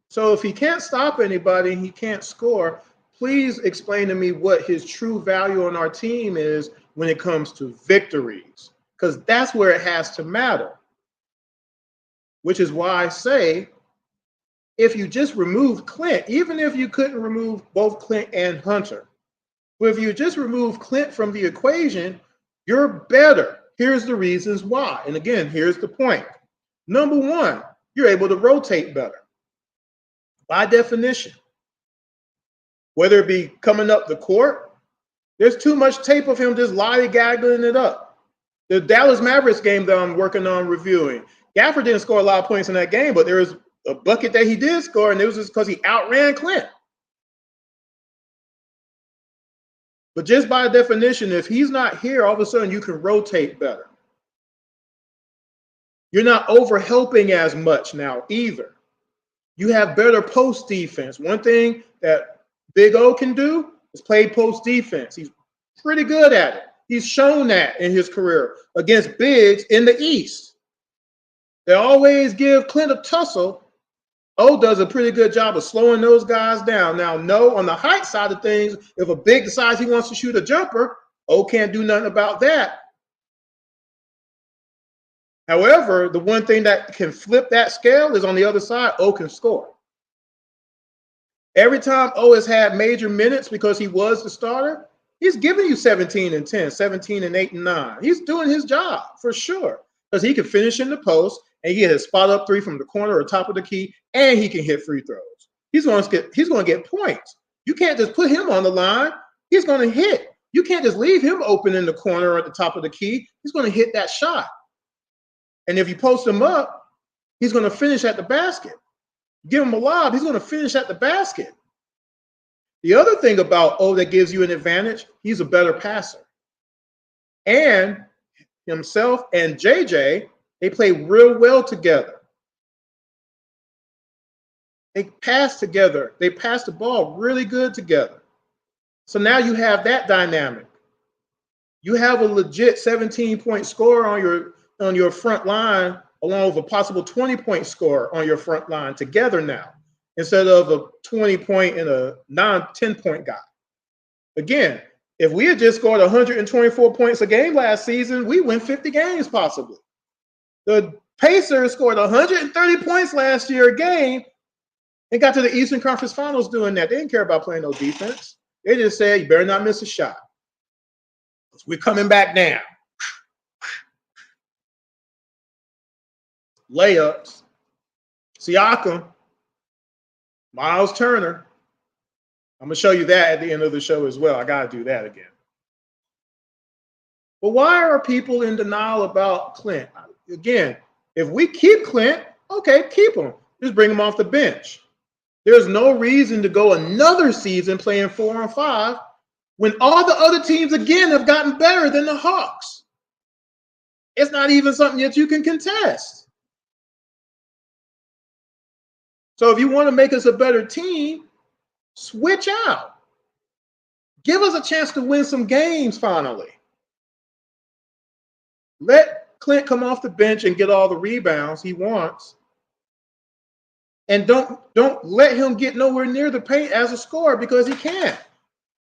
So if he can't stop anybody, he can't score, please explain to me what his true value on our team is when it comes to victories, because that's where it has to matter. Which is why I say, if you just remove Clint, even if you couldn't remove both Clint and Hunter, but if you just remove Clint from the equation, you're better. Here's the reasons why. And again, here's the point. Number 1, you're able to rotate better. By definition, whether it be coming up the court, there's too much tape of him just lollygagging it up. The Dallas Mavericks game that I'm working on reviewing, Gafford didn't score a lot of points in that game, but there was a bucket that he did score, and it was just because he outran Clint. But just by definition, if he's not here, all of a sudden you can rotate better. You're not over helping as much now either. You have better post defense. One thing that Big O can do is play post defense. He's pretty good at it. He's shown that in his career against bigs in the East. They always give Clint a tussle. O does a pretty good job of slowing those guys down. Now, no, on the height side of things, if a big decides he wants to shoot a jumper, O can't do nothing about that. However, the one thing that can flip that scale is on the other side, O can score. Every time O has had major minutes because he was the starter, he's giving you 17 and 10, 17 and 8 and 9. He's doing his job for sure because he can finish in the post and he can hit a spot up three from the corner or top of the key, and he can hit free throws. He's going to get points. You can't just put him on the line. He's going to hit. You can't just leave him open in the corner or at the top of the key. He's going to hit that shot. And if you post him up, he's going to finish at the basket. Give him a lob, he's going to finish at the basket. The other thing about O that gives you an advantage, he's a better passer. And himself and JJ, they play real well together. They pass together. They pass the ball really good together. So now you have that dynamic. You have a legit 17-point scorer on your front line, along with a possible 20-point scorer on your front line together now, instead of a 20-point and a 10-point guy. Again, if we had just scored 124 points a game last season, we win 50 games possibly. The Pacers scored 130 points last year a game and got to the Eastern Conference Finals doing that. They didn't care about playing no defense. They just said, you better not miss a shot. We're coming back down. Layups. Siakam. Miles Turner. I'm going to show you that at the end of the show as well. I got to do that again. But why are people in denial about Clint? Again, if we keep Clint, okay, keep him. Just bring him off the bench. There's no reason to go another season playing 4 on 5 when all the other teams, again, have gotten better than the Hawks. It's not even something that you can contest. So if you want to make us a better team, switch out. Give us a chance to win some games finally. Let Clint come off the bench and get all the rebounds he wants. And don't let him get nowhere near the paint as a scorer because he can't.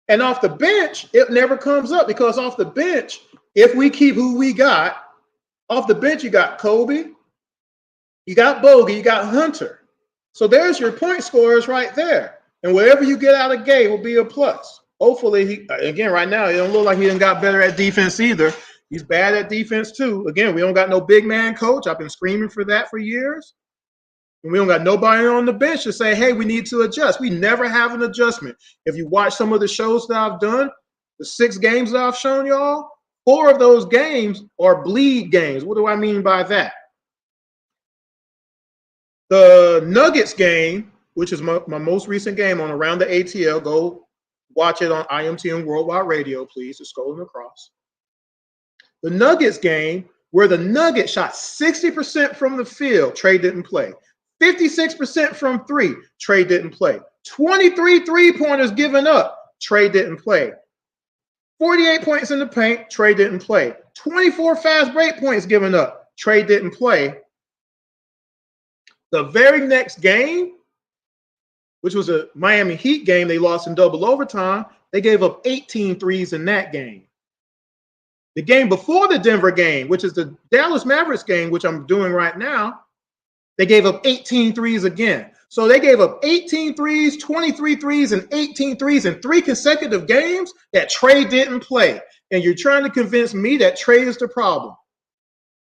And off the bench, it never comes up because off the bench, if we keep who we got, off the bench, you got Kobe, you got Bogey, you got Hunter. So there's your point scorers right there. And whatever you get out of Gay will be a plus. Hopefully, right now, it don't look like he done got better at defense either. He's bad at defense too. Again, we don't got no big man coach. I've been screaming for that for years. And we don't got nobody on the bench to say, hey, we need to adjust. We never have an adjustment. If you watch some of the shows that I've done, the 6 games that I've shown y'all, 4 of those games are bleed games. What do I mean by that? The Nuggets game, which is my most recent game on Around the ATL, go watch it on IMTM Worldwide Radio, please. Just scrolling across. The Nuggets game, where the Nuggets shot 60% from the field, Trey didn't play. 56% from 3, Trey didn't play. 23 3-pointers given up, Trey didn't play. 48 points in the paint, Trey didn't play. 24 fast break points given up, Trey didn't play. The very next game, which was a Miami Heat game, they lost in double overtime. They gave up 18 threes in that game. The game before the Denver game, which is the Dallas Mavericks game, which I'm doing right now, they gave up 18 threes again. So they gave up 18 threes, 23 threes, and 18 threes in 3 consecutive games that Trey didn't play. And you're trying to convince me that Trey is the problem.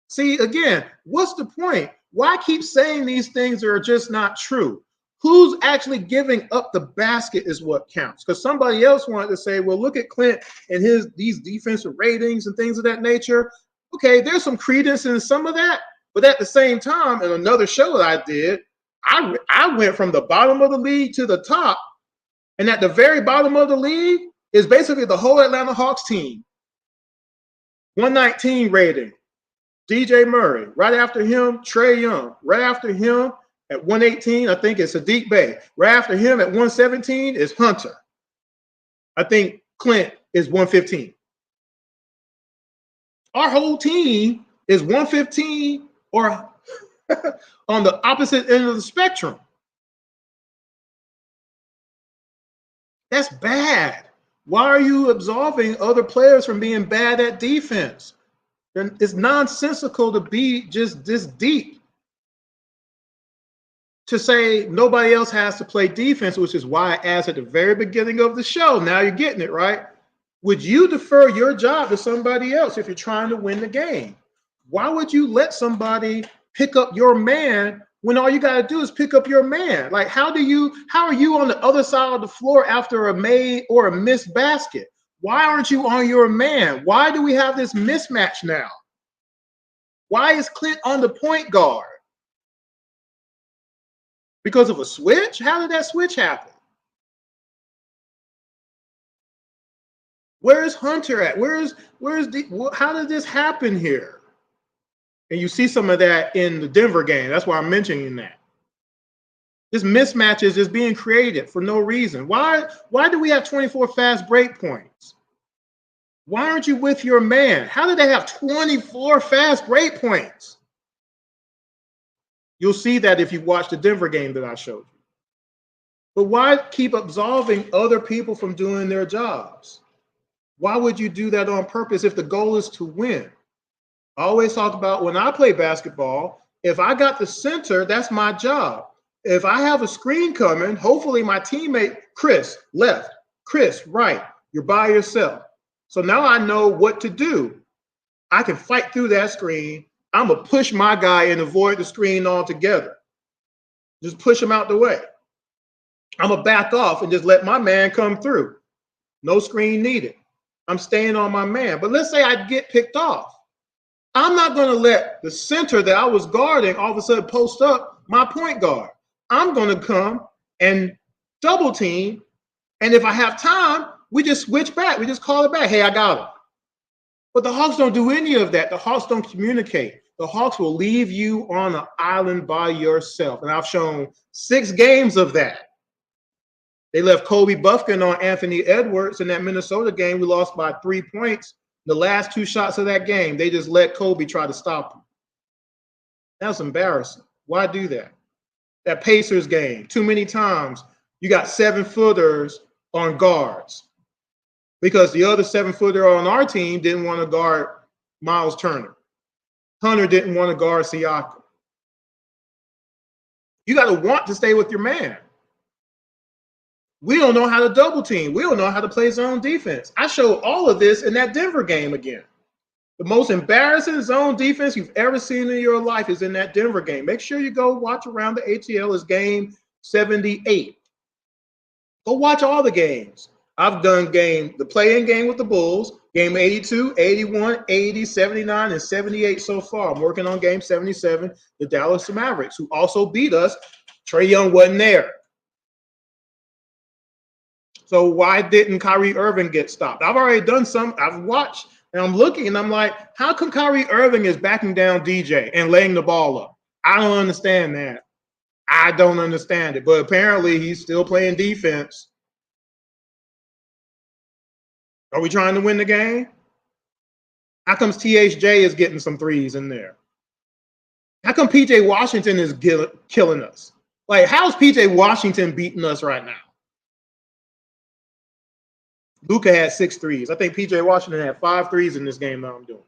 See, again, what's the point? Why keep saying these things that are just not true? Who's actually giving up the basket is what counts. Because somebody else wanted to say, well, look at Clint and these defensive ratings and things of that nature. Okay, there's some credence in some of that. But at the same time, in another show that I did, I went from the bottom of the league to the top. And at the very bottom of the league is basically the whole Atlanta Hawks team. 119 rating. DJ Murray. Right after him, Trae Young. Right after him, At 118, I think it's Sadiq Bey. Right after him at 117 is Hunter. I think Clint is 115. Our whole team is 115 or on the opposite end of the spectrum. That's bad. Why are you absolving other players from being bad at defense? It's nonsensical to be just this deep. To say nobody else has to play defense, which is why I asked at the very beginning of the show. Now you're getting it, right? Would you defer your job to somebody else if you're trying to win the game? Why would you let somebody pick up your man when all you got to do is pick up your man? Like, how are you on the other side of the floor after a made or a missed basket? Why aren't you on your man? Why do we have this mismatch now? Why is Clint on the point guard? Because of a switch? How did that switch happen? Where's Hunter at? How did this happen here? And you see some of that in the Denver game. That's why I'm mentioning that. This mismatch is just being created for no reason. Why do we have 24 fast break points? Why aren't you with your man? How did they have 24 fast break points? You'll see that if you watch the Denver game that I showed you. But why keep absolving other people from doing their jobs? Why would you do that on purpose if the goal is to win? I always talk about when I play basketball, if I got the center, that's my job. If I have a screen coming, hopefully my teammate, Chris, left, Chris, right, you're by yourself. So now I know what to do. I can fight through that screen. I'm going to push my guy and avoid the screen altogether. Just push him out the way. I'm going to back off and just let my man come through. No screen needed. I'm staying on my man. But let's say I get picked off. I'm not going to let the center that I was guarding all of a sudden post up my point guard. I'm going to come and double team. And if I have time, we just switch back. We just call it back. Hey, I got him. But the Hawks don't do any of that. The Hawks don't communicate. The Hawks will leave you on an island by yourself. And I've shown 6 games of that. They left Kobe Buffkin on Anthony Edwards in that Minnesota game. We lost by 3 points. The last 2 shots of that game, they just let Kobe try to stop him. That's embarrassing. Why do that? That Pacers game, too many times, you got 7-footers on guards because the other 7-footer on our team didn't want to guard Miles Turner. Hunter didn't want to guard Siakam. You got to want to stay with your man. We don't know how to double team. We don't know how to play zone defense. I showed all of this in that Denver game again. The most embarrassing zone defense you've ever seen in your life is in that Denver game. Make sure you go watch around the ATL. It's game 78. Go watch all the games. I've done the play-in game with the Bulls, game 82, 81, 80, 79, and 78 so far. I'm working on game 77, the Dallas Mavericks, who also beat us. Trae Young wasn't there. So why didn't Kyrie Irving get stopped? I've already done some. I've watched, and I'm looking, and I'm like, how come Kyrie Irving is backing down DJ and laying the ball up? I don't understand that. I don't understand it. But apparently he's still playing defense. Are we trying to win the game? How comes THJ is getting some threes in there? How come PJ Washington is killing us? Like, how's PJ Washington beating us right now? Luka had 6 threes. I think PJ Washington had 5 threes in this game that I'm doing.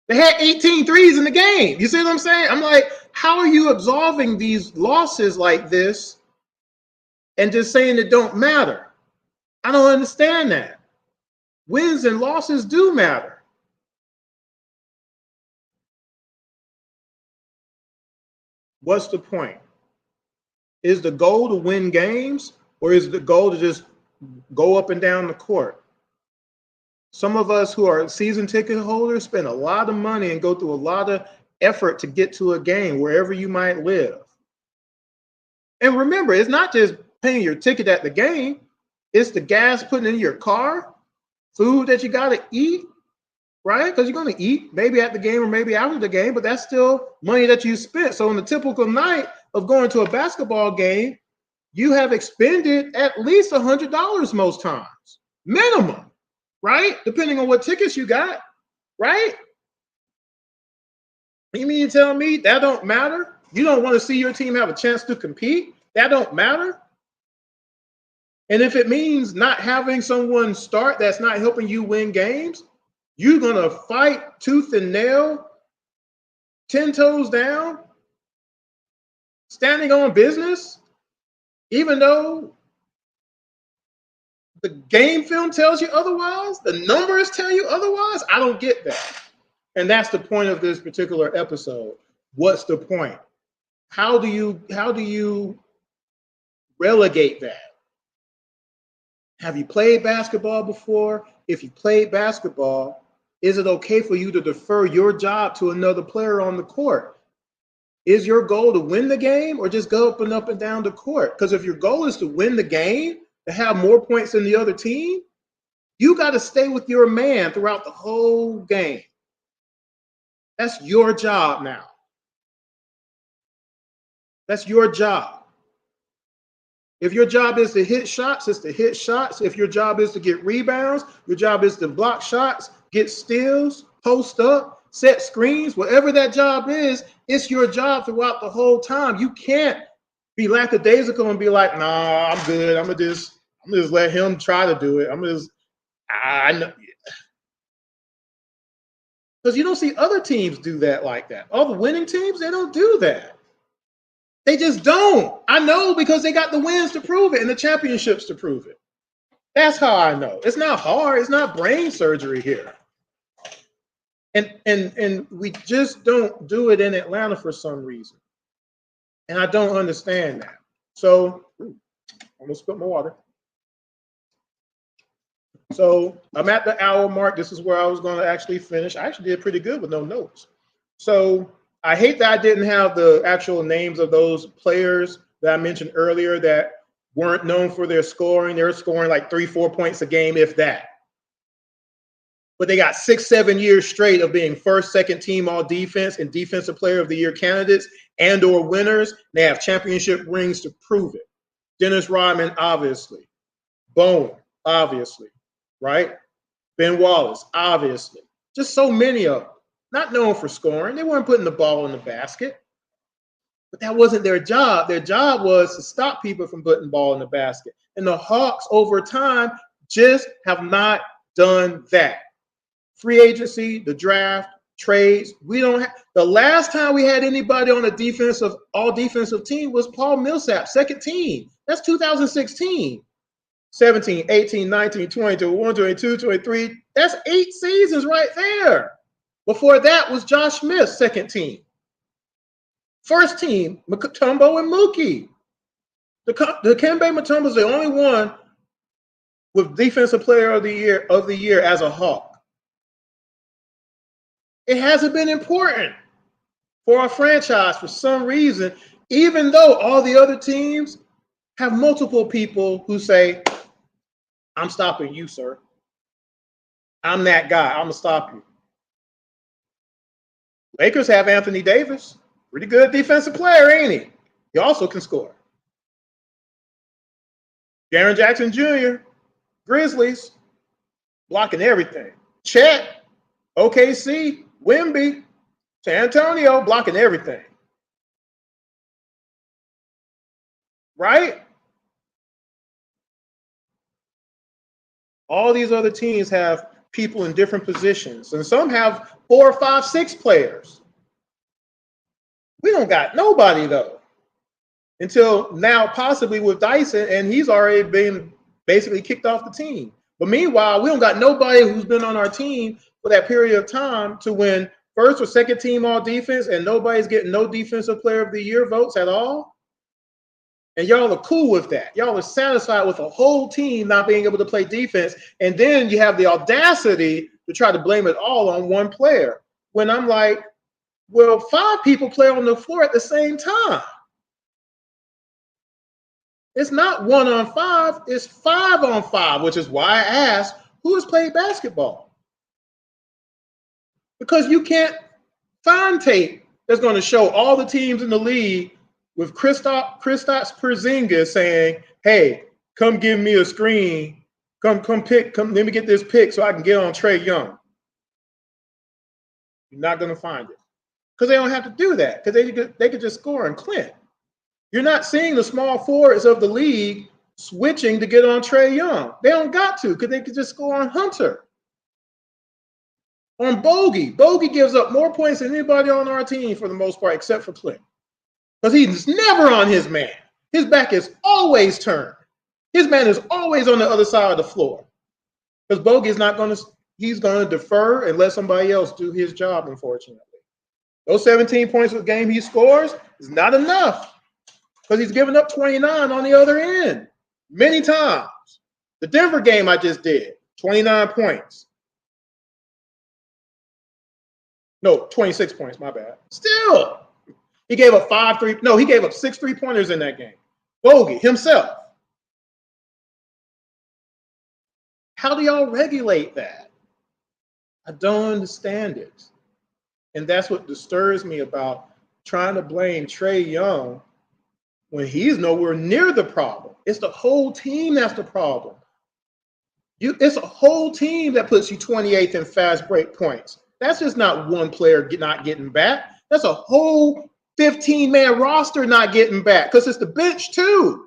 They had 18 threes in the game. You see what I'm saying? I'm like, how are you absolving these losses like this and just saying it don't matter? I don't understand that. Wins and losses do matter. What's the point? Is the goal to win games, or is the goal to just go up and down the court? Some of us who are season ticket holders spend a lot of money and go through a lot of effort to get to a game wherever you might live. And remember, it's not just paying your ticket at the game. It's the gas putting in your car, food that you got to eat. right? Because you're going to eat maybe at the game or maybe after the game, but that's still money that you spent. So on the typical night of going to a basketball game, you have expended at least $100 most times, minimum, right? Depending on what tickets you got, right? You mean to tell me that don't matter? You don't want to see your team have a chance to compete? That don't matter? And if it means not having someone start that's not helping you win games, you're going to fight tooth and nail, 10 toes down, standing on business, even though the game film tells you otherwise, the numbers tell you otherwise. I don't get that. And that's the point of this particular episode. What's the point? How do you relegate that? Have you played basketball before? If you played basketball, is it okay for you to defer your job to another player on the court? Is your goal to win the game or just go up and down the court? Because if your goal is to win the game, to have more points than the other team, you got to stay with your man throughout the whole game. That's your job now. That's your job. If your job is to hit shots, it's to hit shots. If your job is to get rebounds, your job is to block shots, get steals, post up, set screens, whatever that job is, it's your job throughout the whole time. You can't be lackadaisical and be like, nah, I'm good. I'm gonna just let him try to do it. I know. Because you don't see other teams do that like that. All the winning teams, they don't do that. They just don't. I know because they got the wins to prove it and the championships to prove it. That's how I know. It's not hard. It's not brain surgery here. And we just don't do it in Atlanta for some reason. And I don't understand that. So, almost spilled my water. So I'm at the hour mark. This is where I was going to actually finish. I actually did pretty good with no notes. So I hate that I didn't have the actual names of those players that I mentioned earlier that weren't known for their scoring. They were scoring like 3-4 points a game, if that. But they got 6-7 years straight of being first, second team all defense and defensive player of the year candidates and or winners. They have championship rings to prove it. Dennis Rodman, obviously. Bowen, obviously. Right? Ben Wallace, obviously. Just so many of them. Not known for scoring. They weren't putting the ball in the basket. But that wasn't their job. Their job was to stop people from putting the ball in the basket. And the Hawks, over time, just have not done that. Free agency, the draft, trades. We don't have. The last time we had anybody on a all defensive team was Paul Millsap, second team. That's 2016. 17, 18, 19, 20, 21, 22, 23. That's 8 seasons right there. Before that was Josh Smith, second team. First team, Mutombo and Mookie. The Dikembe Mutombo is the only one with defensive player of the year as a Hawk. It hasn't been important for our franchise for some reason, even though all the other teams have multiple people who say, I'm stopping you, sir. I'm that guy. I'm going to stop you. Lakers have Anthony Davis. Pretty good defensive player, ain't he? He also can score. Jaren Jackson Jr., Grizzlies, blocking everything. Chet, OKC, Wemby, San Antonio, blocking everything. Right? All these other teams have people in different positions, and some have 4, 5, 6 players. We don't got nobody, though, until now, possibly with Dyson, and he's already been basically kicked off the team. But meanwhile, we don't got nobody who's been on our team for that period of time to win first or second team all defense, and nobody's getting no defensive player of the year votes at all. And y'all are cool with that. Y'all are satisfied with a whole team not being able to play defense. And then you have the audacity to try to blame it all on one player. When I'm like, well, 5 people play on the floor at the same time. It's not 1 on 5, it's 5 on 5, which is why I asked, who has played basketball? Because you can't find tape that's going to show all the teams in the league with Kristaps Porzingis saying, "Hey, come give me a screen. Come let me get this pick so I can get on Trae Young." You're not going to find it because they don't have to do that because they could just score on Clint. You're not seeing the small forwards of the league switching to get on Trae Young. They don't got to because they could just score on Hunter. On Bogey. Bogey gives up more points than anybody on our team for the most part, except for Clint. Because he's never on his man. His back is always turned. His man is always on the other side of the floor. Because Bogey is not going to, he's going to defer and let somebody else do his job, unfortunately. Those 17 points a game he scores is not enough. Because he's given up 29 on the other end many times. The Denver game I just did, 29 points. No, 26 points, my bad. Still, he gave up 6 3-pointers in that game. Bogey himself. How do y'all regulate that? I don't understand it. And that's what disturbs me about trying to blame Trae Young when he's nowhere near the problem. It's the whole team that's the problem. It's a whole team that puts you 28th in fast break points. That's just not one player not getting back. That's a whole 15-man roster not getting back because it's the bench too.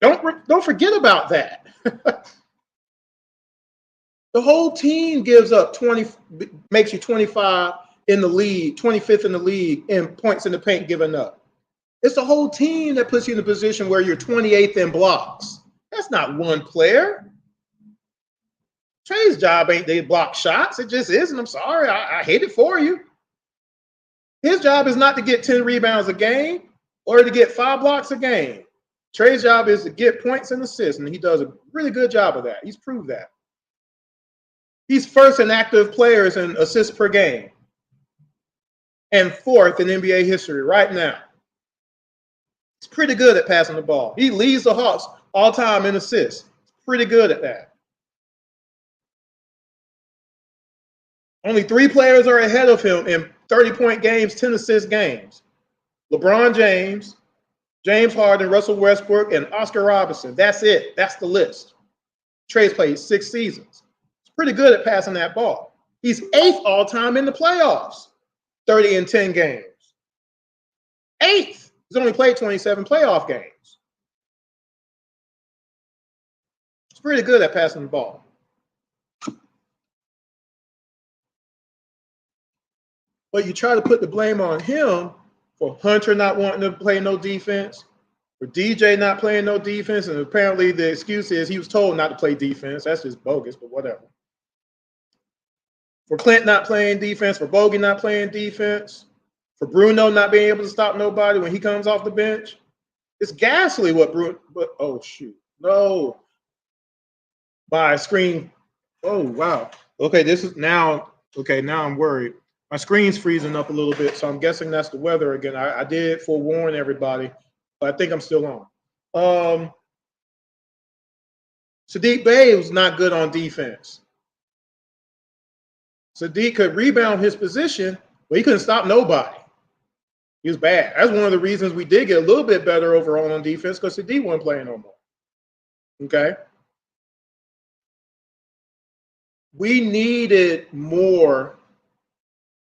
Don't forget about that. The whole team gives up 20, makes you 25 in the league, 25th in the league in points in the paint given up. It's the whole team that puts you in a position where you're 28th in blocks. That's not one player. Trae's job ain't they block shots. It just isn't. I'm sorry. I hate it for you. His job is not to get 10 rebounds a game or to get 5 blocks a game. Trae's job is to get points and assists, and he does a really good job of that. He's proved that. He's first in active players in assists per game and 4th in NBA history right now. He's pretty good at passing the ball. He leads the Hawks all time in assists. He's pretty good at that. Only 3 players are ahead of him in 30-point games, 10-assist games. LeBron James, James Harden, Russell Westbrook, and Oscar Robertson. That's it. That's the list. Trae's played 6 seasons. He's pretty good at passing that ball. He's 8th all-time in the playoffs, 30 and 10 games. 8th. He's only played 27 playoff games. He's pretty good at passing the ball. But you try to put the blame on him for Hunter not wanting to play no defense, for DJ not playing no defense, and apparently the excuse is he was told not to play defense. That's just bogus, but whatever. For Clint not playing defense, for Bogey not playing defense, for Bruno not being able to stop nobody when he comes off the bench. It's ghastly what Bruno, oh shoot, no. My screen, oh wow. Okay, now I'm worried. My screen's freezing up a little bit, so I'm guessing that's the weather again. I did forewarn everybody, but I think I'm still on. Sadiq Bey was not good on defense. Sadiq could rebound his position, but he couldn't stop nobody. He was bad. That's one of the reasons we did get a little bit better overall on defense because Sadiq wasn't playing no more. Okay? We needed more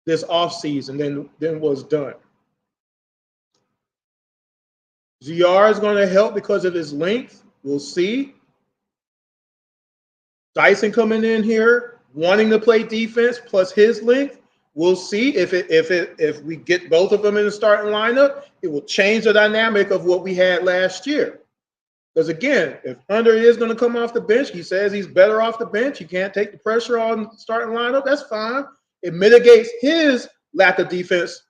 this offseason than was done. ZR is going to help because of his length. We'll see. Dyson coming in here, wanting to play defense plus his length. We'll see if we get both of them in the starting lineup, it will change the dynamic of what we had last year. Because again, if Hunter is going to come off the bench, he says he's better off the bench. He can't take the pressure on the starting lineup. That's fine. It mitigates his lack of defense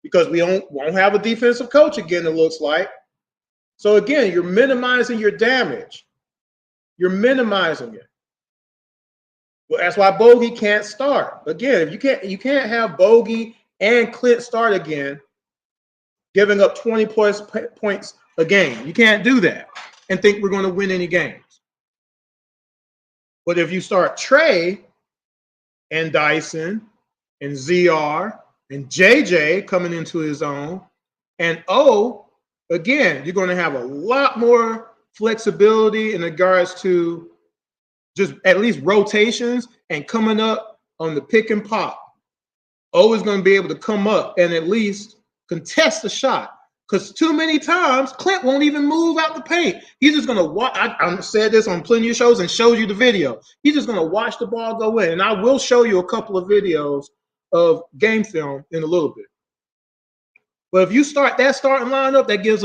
because we won't have a defensive coach again, it looks like. So again, you're minimizing your damage. You're minimizing it. Well, that's why Bogey can't start. Again, if you can't have Bogey and Clint start again, giving up 20 points a game. You can't do that and think we're going to win any games. But if you start Trae and Dyson and ZR and JJ coming into his own. And O, again, you're going to have a lot more flexibility in regards to just at least rotations and coming up on the pick and pop. O is going to be able to come up and at least contest the shot. Because too many times, Clint won't even move out the paint. He's just going to watch. I said this on plenty of shows and showed you the video. He's just going to watch the ball go in. And I will show you a couple of videos of game film in a little bit. But if you start that starting lineup, that gives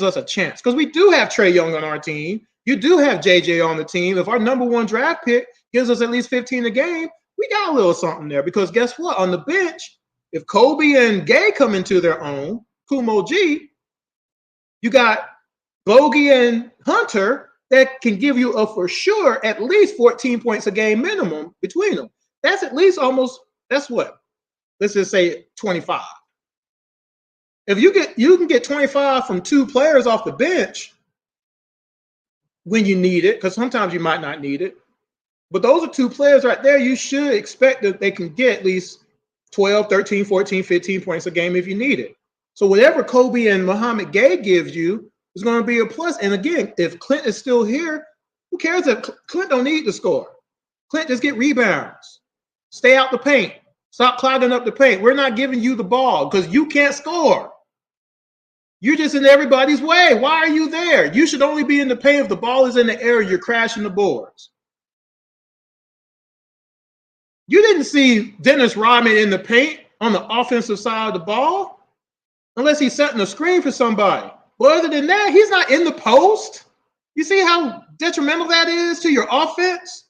us a chance. Because we do have Trae Young on our team. You do have JJ on the team. If our #1 draft pick gives us at least 15 a game, we got a little something there. Because guess what? On the bench, if Kobe and Gay come into their own, Kumo G, you got Bogey and Hunter that can give you for sure at least 14 points a game minimum between them. That's at least almost, that's what? Let's just say 25. If you can get 25 from 2 players off the bench when you need it, because sometimes you might not need it. But those are 2 players right there. You should expect that they can get at least 12, 13, 14, 15 points a game if you need it. So whatever Kobe and Muhammad Gay gives you is going to be a plus. And again, if Clint is still here, who cares if Clint don't need to score? Clint just get rebounds. Stay out the paint. Stop clogging up the paint. We're not giving you the ball because you can't score. You're just in everybody's way. Why are you there? You should only be in the paint if the ball is in the air, you're crashing the boards. You didn't see Dennis Rodman in the paint on the offensive side of the ball unless he's setting a screen for somebody. But other than that, he's not in the post. You see how detrimental that is to your offense?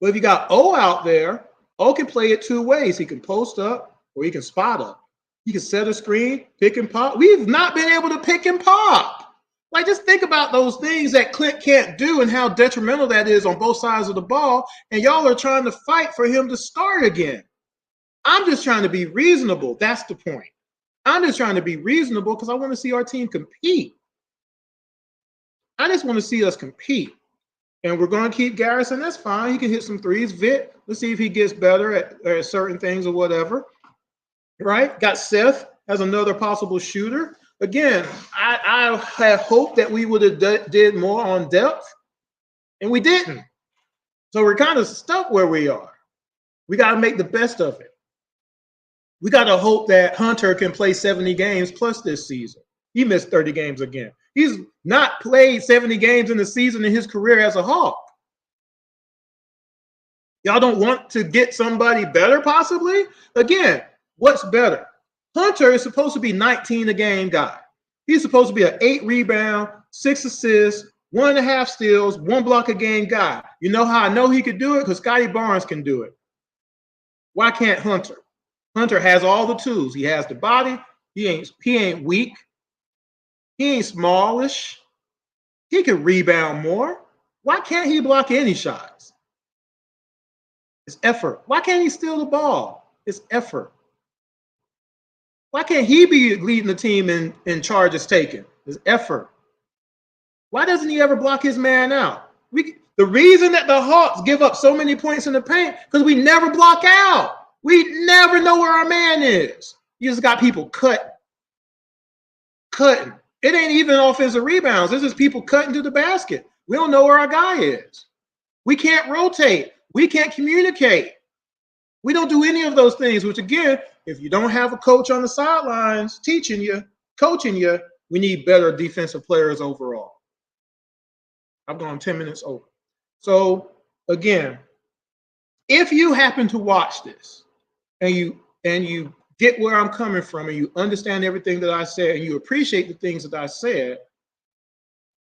But if you got O out there, O can play it 2 ways. He can post up or he can spot up. He can set a screen, pick and pop. We've not been able to pick and pop. Like, just think about those things that Clint can't do and how detrimental that is on both sides of the ball. And y'all are trying to fight for him to start again. I'm just trying to be reasonable. That's the point. I'm just trying to be reasonable because I want to see our team compete. I just want to see us compete. And we're going to keep Garrison. That's fine. He can hit some threes. Vic, let's see if he gets better at certain things or whatever. Right? Got Seth as another possible shooter. Again, I had hoped that we would have did more on depth, and we didn't. So we're kind of stuck where we are. We got to make the best of it. We got to hope that Hunter can play 70 games plus this season. He missed 30 games again. He's not played 70 games in the season in his career as a Hawk. Y'all don't want to get somebody better possibly? Again, what's better? Hunter is supposed to be 19 a game guy. He's supposed to be an 8 rebound, 6 assists, 1.5 steals, 1 block a game guy. You know how I know he could do it? Because Scotty Barnes can do it. Why can't Hunter? Hunter has all the tools. He has the body. He ain't weak. He ain't smallish. He can rebound more. Why can't he block any shots? It's effort. Why can't he steal the ball? It's effort. Why can't he be leading the team in charges taken? It's effort. Why doesn't he ever block his man out? The reason that the Hawks give up so many points in the paint because we never block out. We never know where our man is. You just got people cutting. It ain't even offensive rebounds. This is people cutting to the basket. We don't know where our guy is. We can't rotate. We can't communicate. We don't do any of those things, which again, if you don't have a coach on the sidelines teaching you, coaching you, we need better defensive players overall. I've gone 10 minutes over. So again, if you happen to watch this and you get where I'm coming from and you understand everything that I said and you appreciate the things that I said,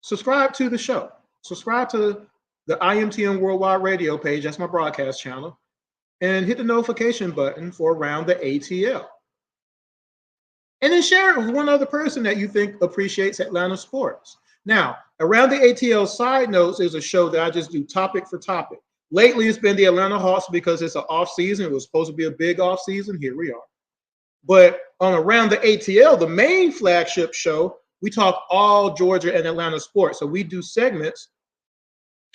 subscribe to the show. Subscribe to the IMTM Worldwide Radio page. That's my broadcast channel. And hit the notification button for Around the ATL. And then share it with one other person that you think appreciates Atlanta sports. Now, Around the ATL Side Notes is a show that I just do topic for topic. Lately, it's been the Atlanta Hawks because it's an off season. It was supposed to be a big off season. Here we are. But on Around the ATL, the main flagship show, we talk all Georgia and Atlanta sports. So we do segments,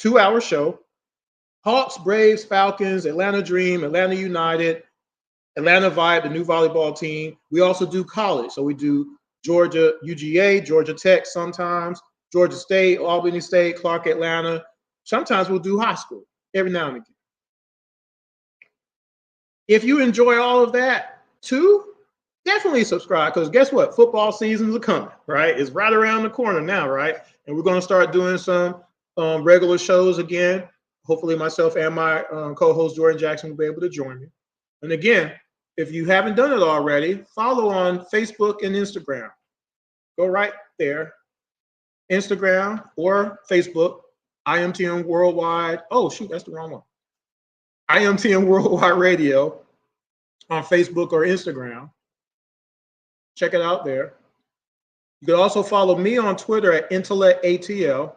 2-hour show, Hawks, Braves, Falcons, Atlanta Dream, Atlanta United, Atlanta Vibe, the new volleyball team. We also do college. So we do Georgia UGA, Georgia Tech sometimes, Georgia State, Albany State, Clark Atlanta. Sometimes we'll do high school every now and again. If you enjoy all of that too, definitely subscribe, because guess what? Football seasons are coming, right? It's right around the corner now, right? And we're going to start doing some regular shows again. Hopefully myself and my co-host Jordan Jackson will be able to join me. And again, if you haven't done it already, follow on Facebook and Instagram. Go right there, Instagram or Facebook, IMTM Worldwide. Oh, shoot, that's the wrong one. IMTM Worldwide Radio on Facebook or Instagram. Check it out there. You can also follow me on Twitter at IntellectATL.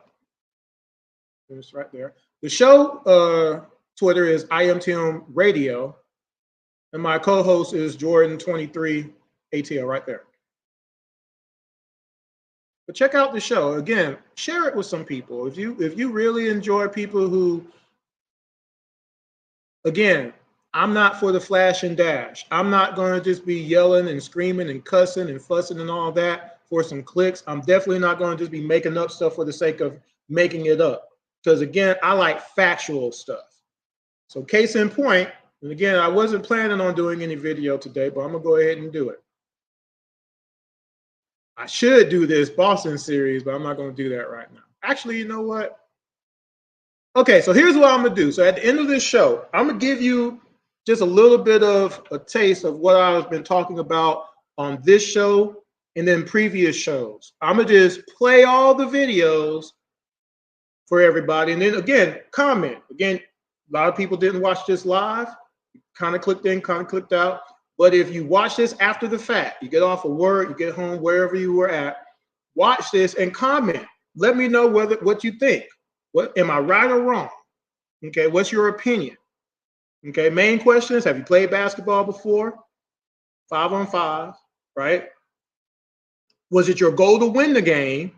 It's right there. The show Twitter is IMTM Radio. And my co-host is Jordan23 ATL right there. But check out the show. Again, share it with some people. If you really enjoy people who, again, I'm not for the flash and dash. I'm not going to just be yelling and screaming and cussing and fussing and all that for some clicks. I'm definitely not going to just be making up stuff for the sake of making it up. Because again, I like factual stuff. So case in point, and again, I wasn't planning on doing any video today, but I'm going to go ahead and do it. I should do this Boston series, but I'm not going to do that right now. Actually, you know what? Okay, so here's what I'm going to do. So at the end of this show, I'm going to give you just a little bit of a taste of what I've been talking about on this show and then previous shows. I'm going to just play all the videos for everybody. And then again, comment. Again, a lot of people didn't watch this live. Kind of clicked in, kind of clicked out. But if you watch this after the fact, you get off of work, you get home, wherever you were at, watch this and comment. Let me know what you think. What am I right or wrong? Okay, what's your opinion? Okay, main questions: have you played basketball before? 5-on-5, right? Was it your goal to win the game?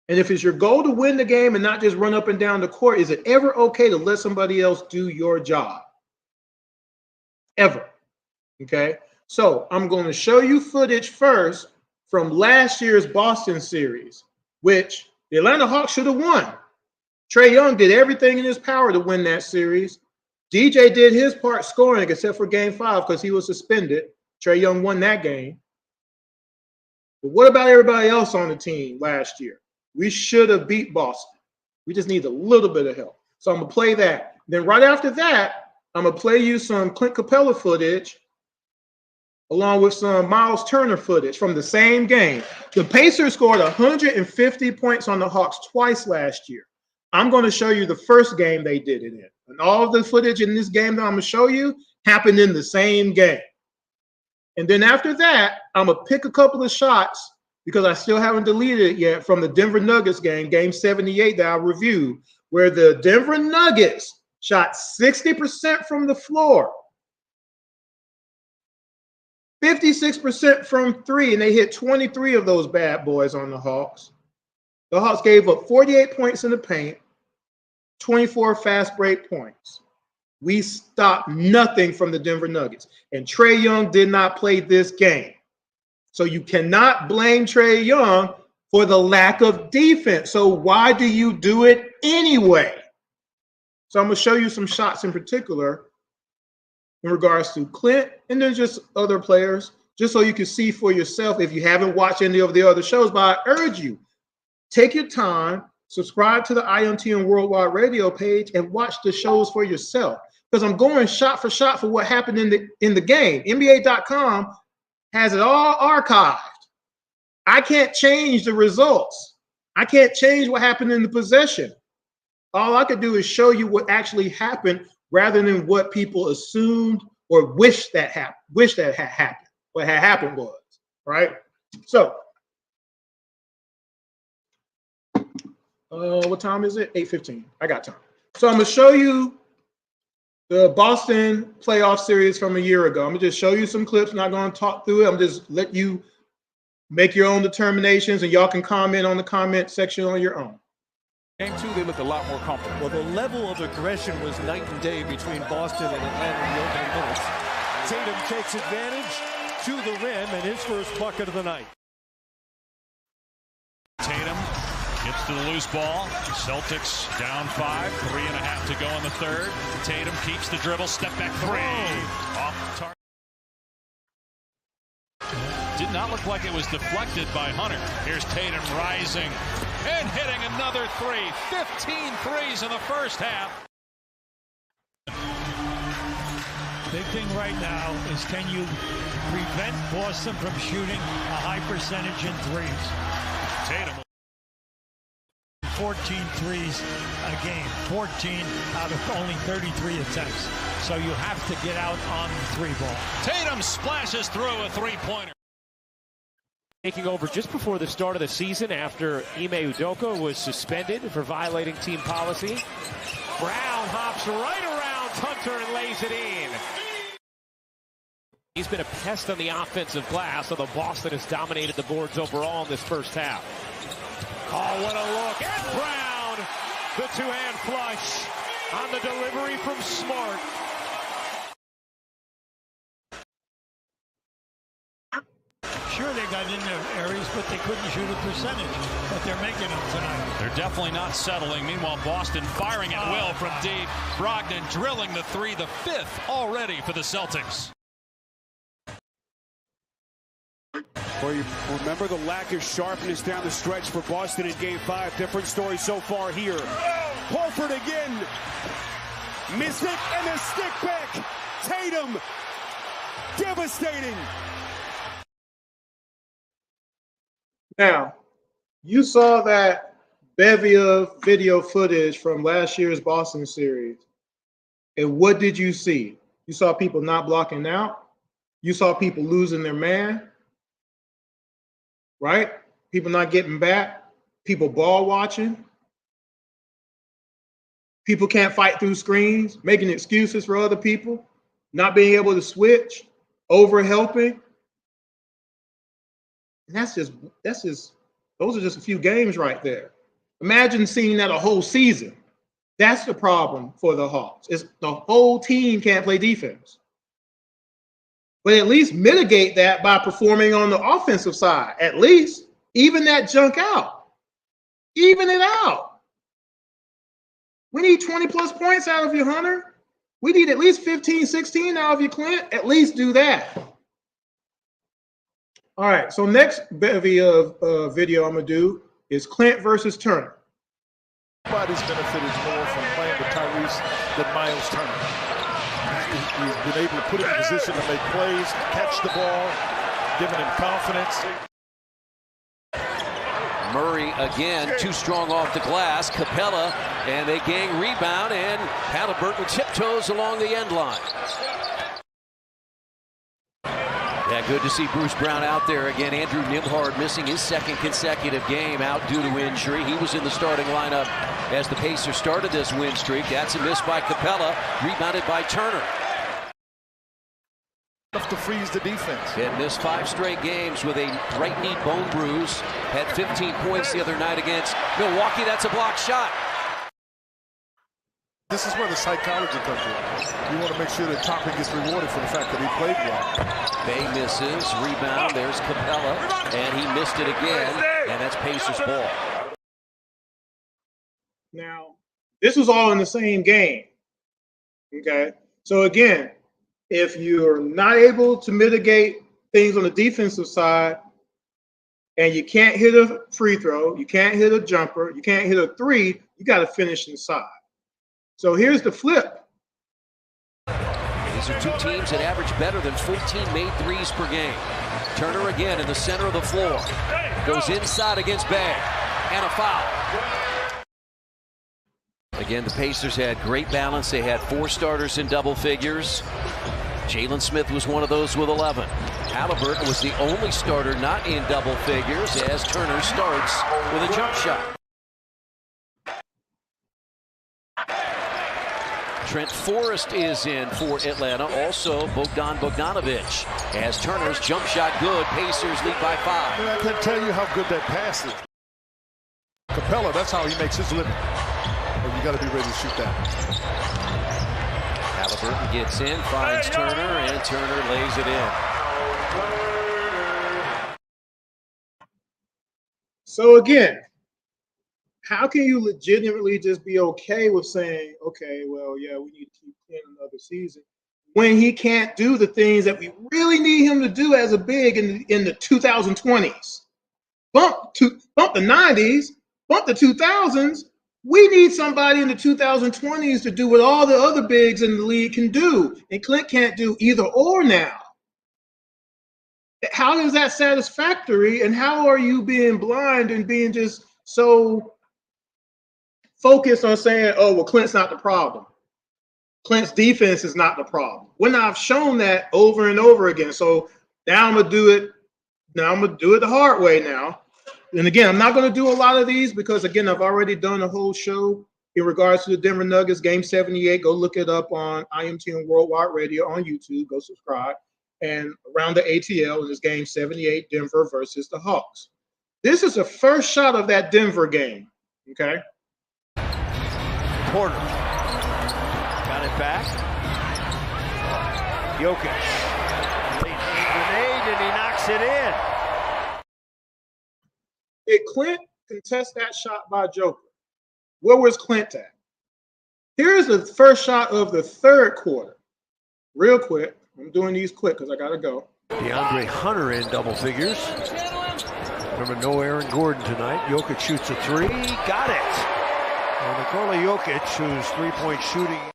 And if it's your goal to win the game and not just run up and down the court, is it ever okay to let somebody else do your job? Ever. Okay, so I'm going to show you footage first from last year's Boston series, which the Atlanta Hawks should have won. Trae Young did everything in his power to win that series. DJ did his part scoring, except for game 5 because he was suspended. Trae Young won that game. But what about everybody else on the team last year? We should have beat Boston. We just need a little bit of help. So I'm going to play that. Then right after that, I'm going to play you some Clint Capella footage along with some Miles Turner footage from the same game. The Pacers scored 150 points on the Hawks twice last year. I'm going to show you the first game they did it in. And all of the footage in this game that I'm going to show you happened in the same game. And then after that, I'm going to pick a couple of shots, because I still haven't deleted it yet, from the Denver Nuggets game, game 78 that I reviewed, where the Denver Nuggets shot 60% from the floor, 56% from 3, and they hit 23 of those bad boys on the Hawks. The Hawks gave up 48 points in the paint, 24 fast break points. We stopped nothing from the Denver Nuggets. And Trae Young did not play this game. So you cannot blame Trae Young for the lack of defense. So why do you do it anyway? So I'm going to show you some shots in particular in regards to Clint and then just other players, just so you can see for yourself if you haven't watched any of the other shows. But I urge you, take your time, subscribe to the IMTM Worldwide Radio page, and watch the shows for yourself. Because I'm going shot for shot for what happened in the game. NBA.com has it all archived. I can't change the results. I can't change what happened in the possession. All I could do is show you what actually happened rather than what people assumed or wish that had happened. What had happened was, right? So, what time is it? 8:15. I got time. So I'm going to show you the Boston playoff series from a year ago. I'm going to just show you some clips. I'm not going to talk through it. I'm just let you make your own determinations, and y'all can comment on the comment section on your own. Game two, they looked a lot more comfortable. Well, the level of aggression was night and day between Boston and Atlanta in the opening minutes. Tatum takes advantage to the rim and his first bucket of the night. Tatum gets to the loose ball. Celtics down 5, 3.5 to go in the third. Tatum keeps the dribble, step back three. Off target. Did not look like it was deflected by Hunter. Here's Tatum rising and hitting another three. 15 threes in the first half. Big thing right now is, can you prevent Boston from shooting a high percentage in threes? Tatum. 14 threes a game, 14 out of only 33 attempts. So you have to get out on the three ball. Tatum splashes through a three-pointer. Taking over just before the start of the season after Ime Udoka was suspended for violating team policy. Brown hops right around Hunter and lays it in. He's been a pest on the offensive glass, although Boston has dominated the boards overall in this first half. Oh, what a look. And Brown, the two-hand flush on the delivery from Smart. Sure, they got in their areas, but they couldn't shoot a percentage. But they're making them tonight. They're definitely not settling. Meanwhile, Boston firing at will from deep. Brogdon drilling the three, the fifth already for the Celtics. Well, you remember the lack of sharpness down the stretch for Boston in Game 5. Different story so far here. Horford again. Missed it, and a stick back. Tatum. Devastating. Now, you saw that bevy of video footage from last year's Boston series. And what did you see? You saw people not blocking out. You saw people losing their man. Right? People not getting back. People ball watching. People can't fight through screens, making excuses for other people, not being able to switch, over helping. And those are just a few games right there. Imagine seeing that a whole season. That's the problem for the Hawks. Is the whole team can't play defense. But at least mitigate that by performing on the offensive side. At least even that junk out. Even it out. We need 20 plus points out of you, Hunter. We need at least 15, 16 out of you, Clint. At least do that. All right, so next bevy of video I'm going to do is Clint versus Turner. Nobody's benefited more from playing with Tyrese than Miles Turner. He's been able to put him in position to make plays, catch the ball, giving him confidence. Murray again, too strong off the glass. Capella, and they gang rebound, and Halliburton tiptoes along the end line. Yeah, good to see Bruce Brown out there again. Andrew Nembhard missing his second consecutive game out due to injury. He was in the starting lineup as the Pacers started this win streak. That's a miss by Capella, rebounded by Turner. Enough to freeze the defense. He had missed 5 straight games with a right knee bone bruise. Had 15 points the other night against Milwaukee. That's a blocked shot. This is where the psychology comes in. You want to make sure that Toppin gets rewarded for the fact that he played well. Bay misses, rebound, there's Capella, and he missed it again, and that's Pacers ball. Now, this was all in the same game, okay? So again, if you're not able to mitigate things on the defensive side and you can't hit a free throw, you can't hit a jumper, you can't hit a three, you got to finish inside. So here's the flip. These are two teams that average better than 14 made threes per game. Turner again in the center of the floor. Goes inside against Bay. And a foul. Again, the Pacers had great balance. They had 4 starters in double figures. Jalen Smith was one of those with 11. Halliburton was the only starter not in double figures as Turner starts with a jump shot. Trent Forrest is in for Atlanta. Also, Bogdan Bogdanovic. As Turner's jump shot good, Pacers lead by 5. I can't tell you how good that pass is. Capella, that's how he makes his living. But you got to be ready to shoot that. Halliburton gets in, finds Turner, and Turner lays it in. So again, how can you legitimately just be okay with saying, okay, well, yeah, we need to keep playing another season, when he can't do the things that we really need him to do as a big in the 2020s? Bump the 90s, bump the 2000s. We need somebody in the 2020s to do what all the other bigs in the league can do, and Clint can't do either or now. How is that satisfactory, and how are you being blind and being just so focused on saying, oh, well, Clint's not the problem. Clint's defense is not the problem. When I've shown that over and over again. So now I'm going to do it. Now I'm going to do it the hard way now. And again, I'm not going to do a lot of these because, again, I've already done a whole show in regards to the Denver Nuggets game 78. Go look it up on IMTM Worldwide Radio on YouTube. Go subscribe. And around the ATL is game 78, Denver versus the Hawks. This is the first shot of that Denver game. Okay. Porter got it back. Jokic. Grenade, and he knocks it in. Did Clint contest that shot by Joker? Where was Clint at? Here's the first shot of the third quarter. Real quick. I'm doing these quick because I got to go. DeAndre Hunter in double figures. Remember, no Aaron Gordon tonight. Jokic shoots a three. Got it. And Nikola Jokic, whose three-point shooting.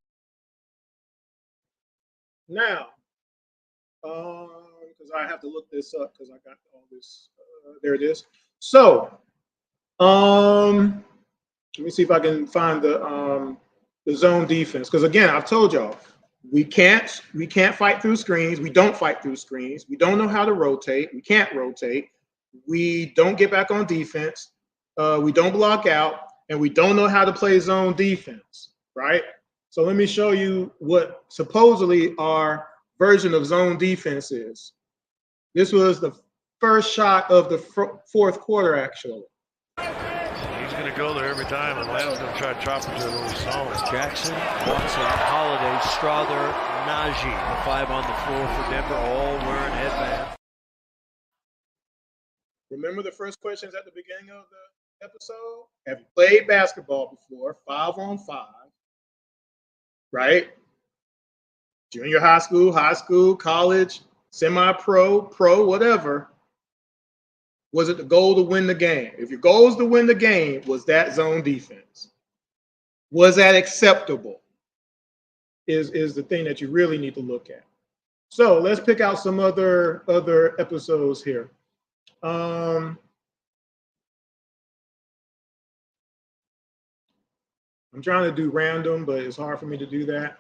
Now, because I have to look this up because I got all this. There it is. So, let me see if I can find the zone defense. Because again, I've told y'all we can't fight through screens. We don't fight through screens. We don't know how to rotate. We can't rotate. We don't get back on defense. We don't block out, and we don't know how to play zone defense. Right. So let me show you what supposedly our version of zone defense is. This was the first shot of the fourth quarter, actually. He's going to go there every time, and Atlanta's going to try to chop into a little zone. Jackson, Watson, Holiday, Strother, Najee, the five on the floor for Denver, all wearing headbands. Remember the first questions at the beginning of the episode? Have you played basketball before? 5-on-5, right? Junior high school, college, semi-pro, pro, whatever. Was it the goal to win the game? If your goal is to win the game, was that zone defense? Was that acceptable? Is the thing that you really need to look at. So let's pick out some other episodes here. I'm trying to do random, but it's hard for me to do that.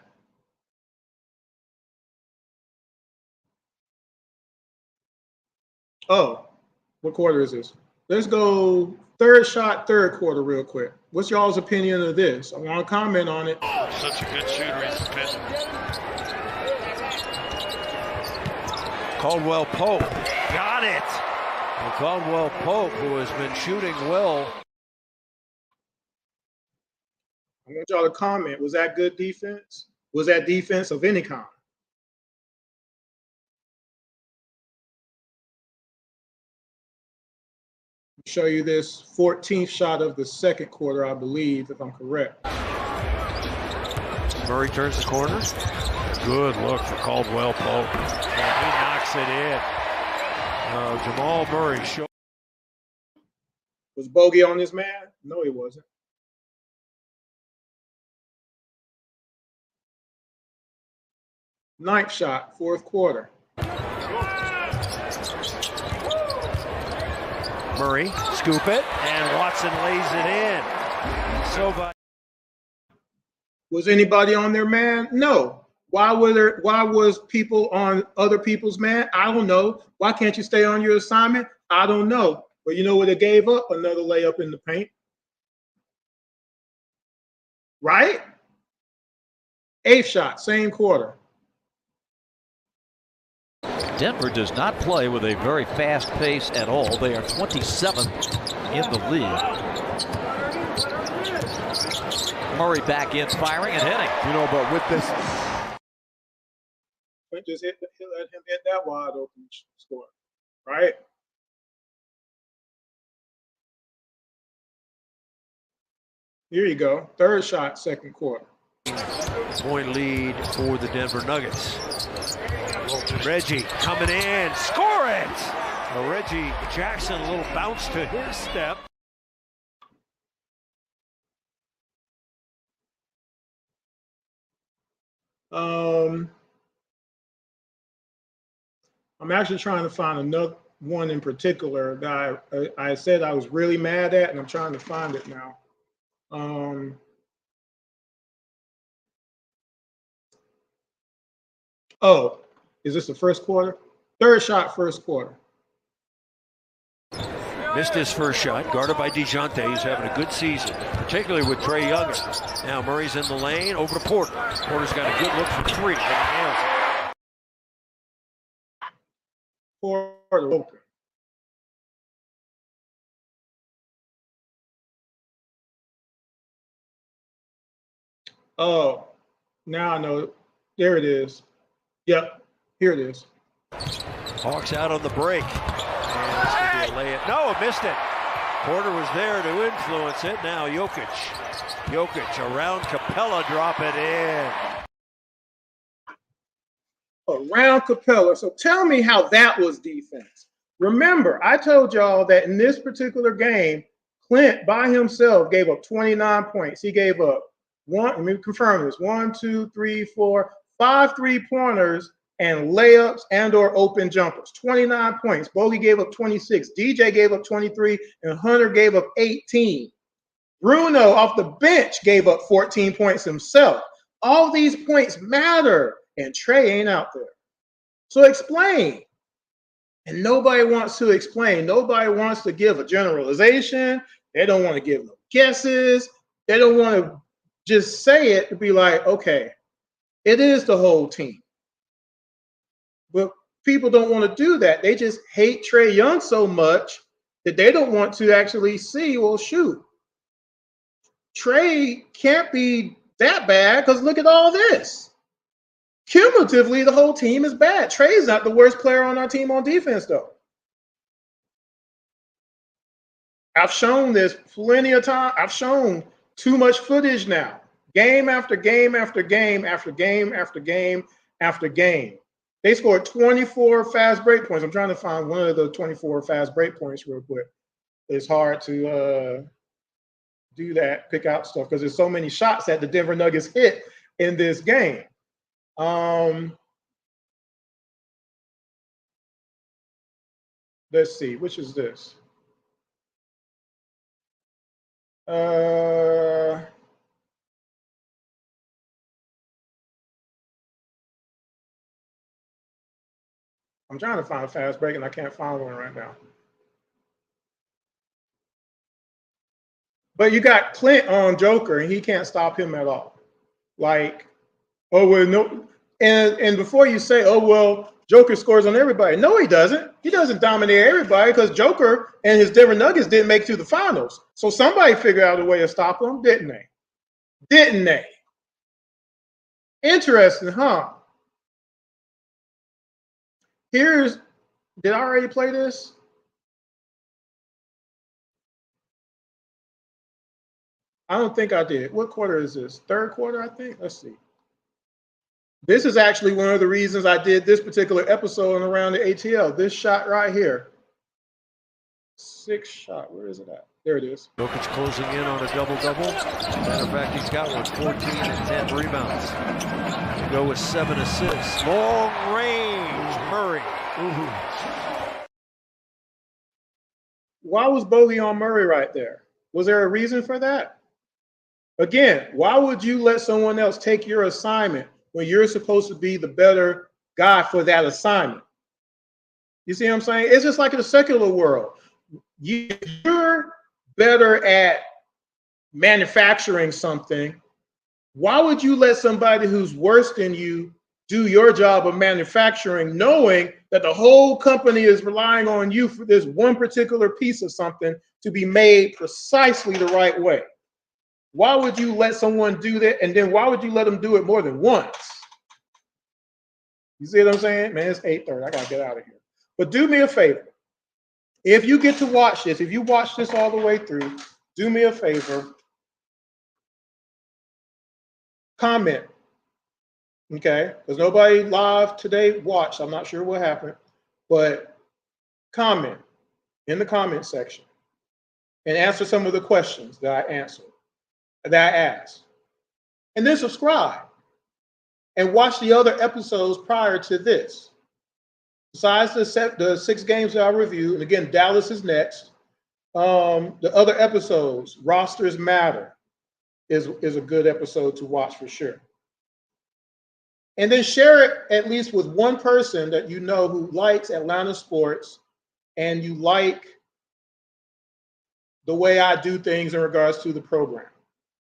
Oh, what quarter is this? Let's go third shot, third quarter real quick. What's y'all's opinion of this? I want to comment on it. Such a good shooter. He's defensive. Caldwell Pope. Got it. And Caldwell Pope, who has been shooting well. I want y'all to comment. Was that good defense? Was that defense of any kind? Show you this 14th shot of the second quarter, I believe, if I'm correct. Murray turns the corner. Good look for Caldwell Pope. And he knocks it in. Jamal Murray. Was Bogey on this man? No, he wasn't. Ninth shot, fourth quarter. Murray, scoop it, and Watson lays it in. Was anybody on their man? No. Why was people on other people's man? I don't know. Why can't you stay on your assignment? I don't know. But you know what they gave up? Another layup in the paint. Right? Eighth shot, same quarter. Denver does not play with a very fast pace at all. They are 27th in the league. Murray back in, firing and hitting. You know, but with this, just let him hit that wide open score, right? Here you go. Third shot, second quarter. Point lead for the Denver Nuggets. Reggie coming in, score it! Reggie Jackson, a little bounce to his step. I'm actually trying to find another one in particular that I said I was really mad at, and I'm trying to find it now. Oh, is this the first quarter? Third shot, first quarter. Missed his first shot, guarded by DeJounte. He's having a good season, particularly with Trae Young. Now Murray's in the lane, over to Porter. Porter's got a good look for three. Porter open. Oh, now I know. There it is. Yep, here it is. Hawks out on the break. And lay it. No, missed it. Porter was there to influence it. Now Jokic. Jokic around Capella, drop it in. Around Capella. So tell me how that was defense. Remember, I told y'all that in this particular game, Clint by himself gave up 29 points. He gave up let me confirm this, 1, 2, 3, 4, 5 3-pointers and layups and or open jumpers. 29 points. Bogey gave up 26. DJ gave up 23, and Hunter gave up 18. Bruno off the bench gave up 14 points himself. All these points matter, and Trae ain't out there. So explain. And nobody wants to explain. Nobody wants to give a generalization. They don't want to give no guesses. They don't want to just say it to be like, okay, it is the whole team. But people don't want to do that. They just hate Trae Young so much that they don't want to actually see, well, shoot, Trae can't be that bad because look at all this. Cumulatively, the whole team is bad. Trae's not the worst player on our team on defense, though. I've shown this plenty of time. I've shown too much footage now. Game after game after game after game after game after game. They scored 24 fast break points. I'm trying to find one of the 24 fast break points real quick. It's hard to do that, pick out stuff, because there's so many shots that the Denver Nuggets hit in this game. Let's see, which is this? I'm trying to find a fast break, and I can't find one right now. But you got Clint on Joker, and he can't stop him at all. Like, oh, well, no. And before you say, oh, well, Joker scores on everybody. No, he doesn't. He doesn't dominate everybody because Joker and his Denver Nuggets didn't make it to the finals. So somebody figured out a way to stop him, didn't they? Didn't they? Interesting, huh? Did I already play this? I don't think I did. What quarter is this? Third quarter, I think. Let's see. This is actually one of the reasons I did this particular episode and around the ATL. This shot right here. 6 shot. Where is it at? There it is. Jokic closing in on a double-double. Matter of fact, he's got one, 14 and 10 rebounds. To go with 7 assists. Long range, Murray. Ooh. Why was Bogey on Murray right there? Was there a reason for that? Again, why would you let someone else take your assignment when you're supposed to be the better guy for that assignment? You see what I'm saying? It's just like in the secular world. You're better at manufacturing something. Why would you let somebody who's worse than you do your job of manufacturing, knowing that the whole company is relying on you for this one particular piece of something to be made precisely the right way? Why would you let someone do that? And then why would you let them do it more than once? You see what I'm saying? Man, it's 8:30. I got to get out of here. But do me a favor. If you get to watch this, if you watch this all the way through, do me a favor. Comment. Okay? Because nobody live today watched. I'm not sure what happened. But comment in the comment section and answer some of the questions that I answered, that I asked. And then subscribe and watch the other episodes prior to this. Besides the 6 games that I reviewed, and again, Dallas is next. The other episodes, Rosters Matter, is a good episode to watch for sure. And then share it at least with one person that you know who likes Atlanta sports and you like the way I do things in regards to the program.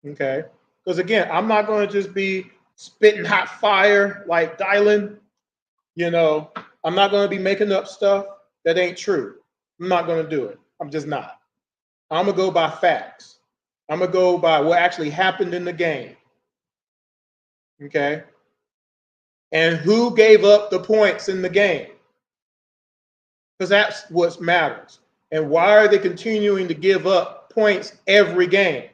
Okay? Because again, I'm not going to just be spitting hot fire like Dylan. You know, I'm not going to be making up stuff that ain't true. I'm not going to do it. I'm just not. I'm going to go by facts. I'm going to go by what actually happened in the game. Okay? And who gave up the points in the game? Because that's what matters. And why are they continuing to give up points every game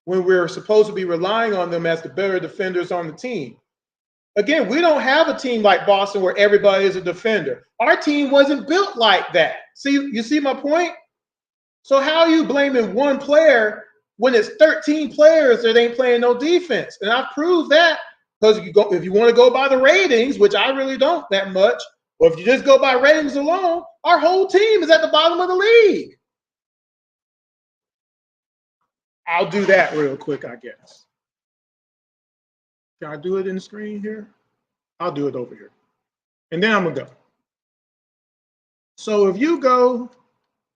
when we're supposed to be relying on them as the better defenders on the team? Again, we don't have a team like Boston where everybody is a defender. Our team wasn't built like that. See, you see my point? So how are you blaming one player when it's 13 players that ain't playing no defense? And I've proved that because if you want to go by the ratings, which I really don't that much, or if you just go by ratings alone, our whole team is at the bottom of the league. I'll do that real quick, I guess. Can I do it in the screen here? I'll do it over here. And then I'm going to go. So if you go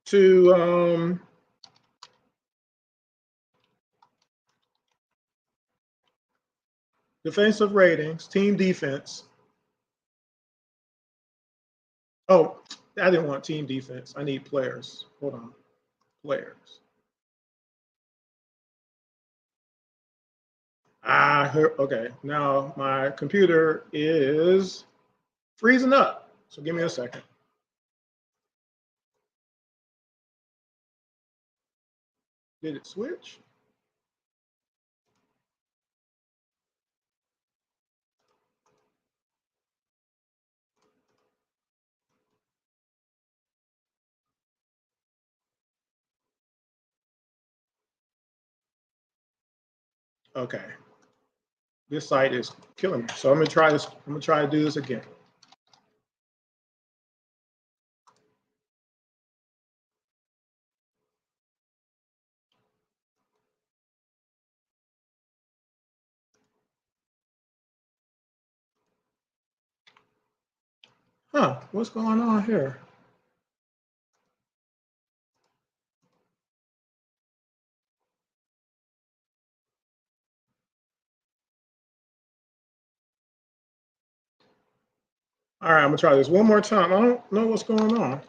to defensive ratings, team defense. Oh, I didn't want team defense. I need players. Hold on. Players. Okay. Now my computer is freezing up. So give me a second. Did it switch? Okay. This site is killing me. So I'm gonna try this. I'm gonna try to do this again. Huh, what's going on here? All right, I'm gonna try this one more time. I don't know what's going on.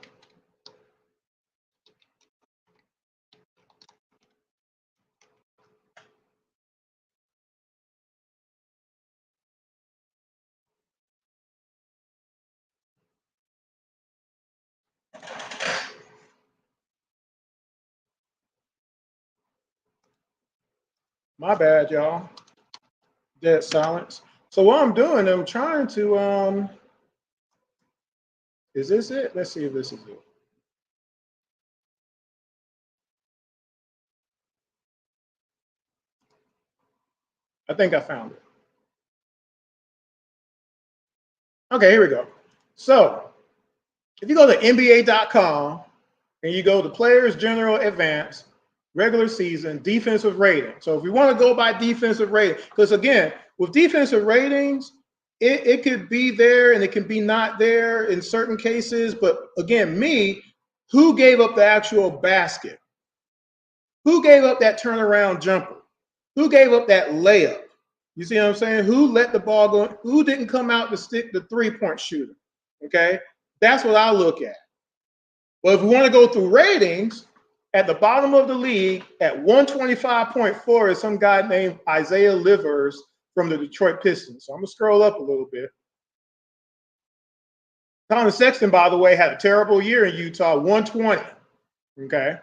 My bad, y'all. Dead silence. So what I'm doing, I'm trying to, is this it? Let's see if this is it. I think I found it. Okay, here we go. So if you go to NBA.com and you go to Players General Advance, regular season, defensive rating. So if we want to go by defensive rating, because again, with defensive ratings, it could be there and it can be not there in certain cases. But again, who gave up the actual basket? Who gave up that turnaround jumper? Who gave up that layup? You see what I'm saying? Who let the ball go? Who didn't come out to stick the three-point shooter? Okay, that's what I look at. But if we want to go through ratings, At the bottom of the league at 125.4 is some guy named Isaiah Livers from the Detroit Pistons. So I'm going to scroll up a little bit. Colin Sexton, by the way, had a terrible year in Utah, 120. Okay.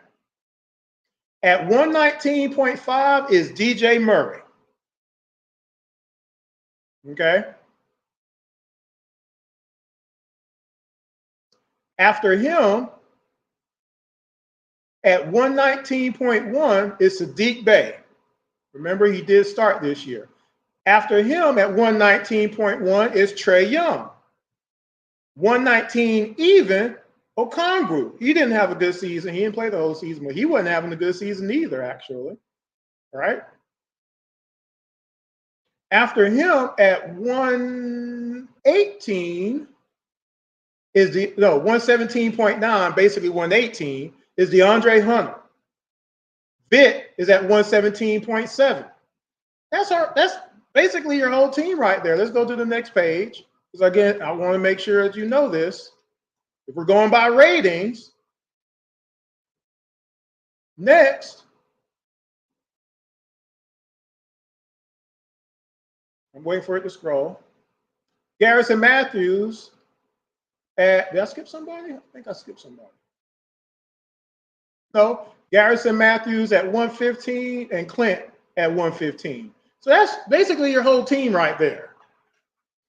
At 119.5 is DJ Murray. Okay. After him, at 119.1 is Sadiq Bey. Remember, he did start this year. After him at 119.1 is Trae Young. 119 even, Okongwu. He didn't have a good season. He didn't play the whole season, but he wasn't having a good season either, actually. All right. After him at 118 is 117.9, basically 118, is DeAndre Hunter. Bit is at 117.7. That's basically your whole team right there. Let's go to the next page. Because again, I want to make sure that you know this. If we're going by ratings, next, I'm waiting for it to scroll. Garrison Matthews did I skip somebody? I think I skipped somebody. No, Garrison Matthews at 115 and Clint at 115. So that's basically your whole team right there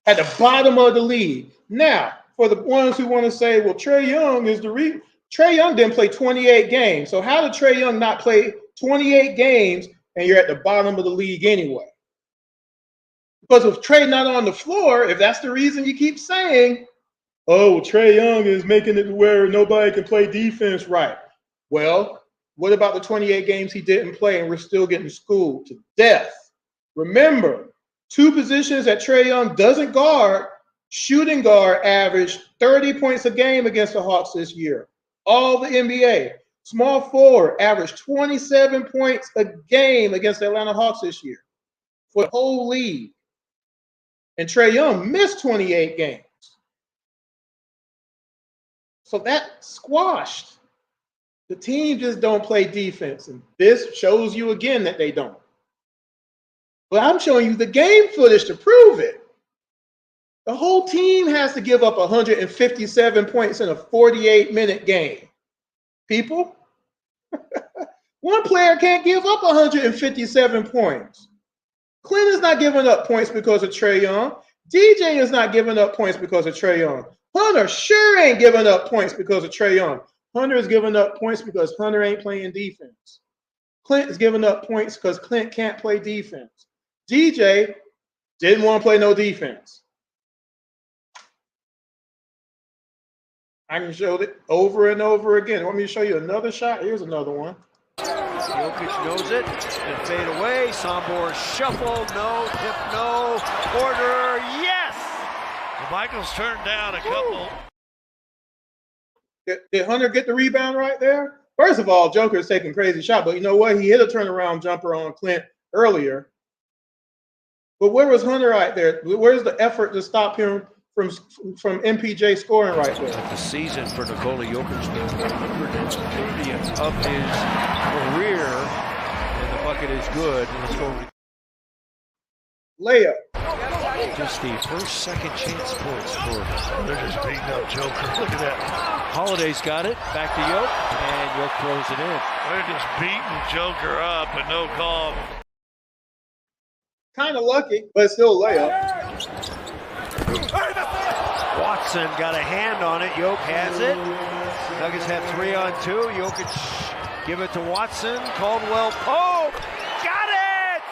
at the bottom of the league. Now, for the ones who want to say, well, Trae Young is the reason. Trae Young didn't play 28 games. So how did Trae Young not play 28 games and you're at the bottom of the league anyway? Because if Trae not on the floor, if that's the reason you keep saying, oh, Trae Young is making it where nobody can play defense right. Well, what about the 28 games he didn't play and we're still getting schooled to death? Remember, two positions that Trae Young doesn't guard, shooting guard averaged 30 points a game against the Hawks this year. All the NBA. Small forward averaged 27 points a game against the Atlanta Hawks this year for the whole league. And Trae Young missed 28 games. So that squashed. The team just don't play defense. And this shows you again that they don't. But I'm showing you the game footage to prove it. The whole team has to give up 157 points in a 48-minute game. People, one player can't give up 157 points. Clint is not giving up points because of Trae Young. DJ is not giving up points because of Trae Young. Hunter sure ain't giving up points because of Trae Young. Hunter is giving up points because Hunter ain't playing defense. Clint is giving up points because Clint can't play defense. DJ didn't want to play no defense. I can show it over and over again. Want me to show you another shot? Here's another one. Jokic knows it and fade away. Sombor shuffle, no, tip, no. Porter, yes! Michael's turned down a couple. Did Hunter get the rebound right there? First of all, Joker is taking crazy shot, but you know what? He hit a turnaround jumper on Clint earlier. But where was Hunter right there? Where's the effort to stop him from MPJ scoring right there? The season for Nikola Jokic, the 130th of his career, and the bucket is good. Let's go. Layup. Just the first second chance points for him. They're just beating up Joker. Look at that. Holiday's got it. Back to Yoke, and Yoke throws it in. They're just beating Joker up and no call. Kind of lucky, but still a layup. Watson got a hand on it. Yoke has it. Nuggets have 3-on-2. Jokic give it to Watson. Caldwell Pope got it.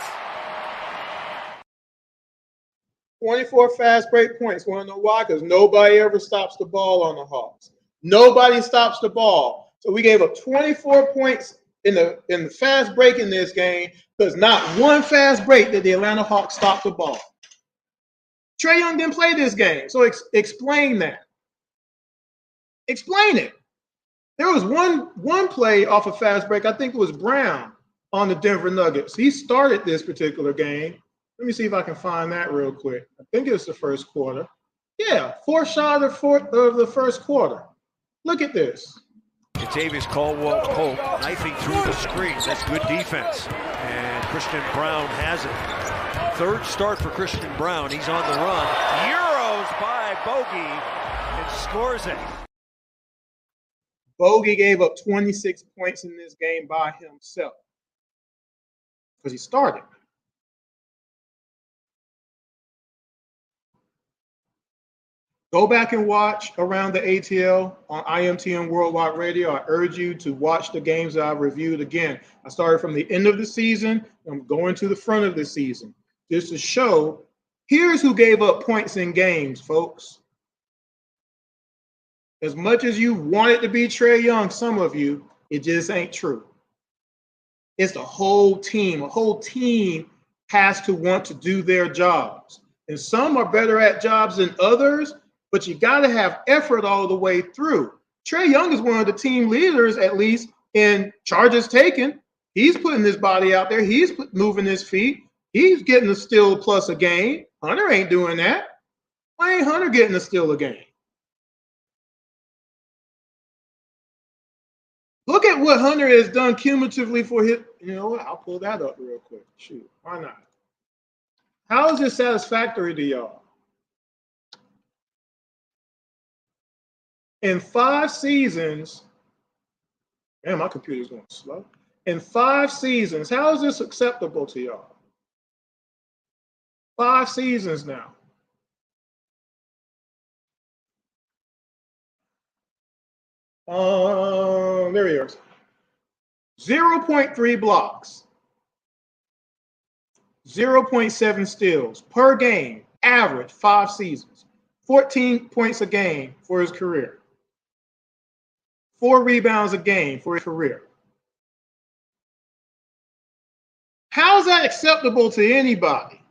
24 fast break points. Want to know why? Because nobody ever stops the ball on the Hawks. Nobody stops the ball. So we gave up 24 points in the fast break in this game because not one fast break did the Atlanta Hawks stop the ball. Trae Young didn't play this game, so explain that. Explain it. There was one play off a fast break. I think it was Brown on the Denver Nuggets. He started this particular game. Let me see if I can find that real quick. I think it's the first quarter. Yeah, fourth shot of the first quarter. Look at this. Contavious Caldwell-Pope knifing through the screen. That's good defense. And Christian Brown has it. Third start for Christian Brown. He's on the run. Euros by Bogey and scores it. Bogey gave up 26 points in this game by himself because he started. Go back and watch Around the ATL on IMTM Worldwide Radio. I urge you to watch the games that I've reviewed again. I started from the end of the season. I'm going to the front of the season just to show here's who gave up points in games, folks. As much as you want it to be Trae Young, some of you, it just ain't true. It's the whole team. A whole team has to want to do their jobs. And some are better at jobs than others, but you got to have effort all the way through. Trae Young is one of the team leaders, at least in charges taken. He's putting his body out there. He's moving his feet. He's getting a steal plus a game. Hunter ain't doing that. Why ain't Hunter getting a steal a game? Look at what Hunter has done cumulatively for his. You know what? I'll pull that up real quick. Shoot, why not? How is this satisfactory to y'all? In 5 seasons, man, my computer's going slow. In 5 seasons, how is this acceptable to y'all? 5 seasons now. There he is. 0.3 blocks, 0.7 steals per game, average 5 seasons, 14 points a game for his career, 4 rebounds a game for his career. How is that acceptable to anybody?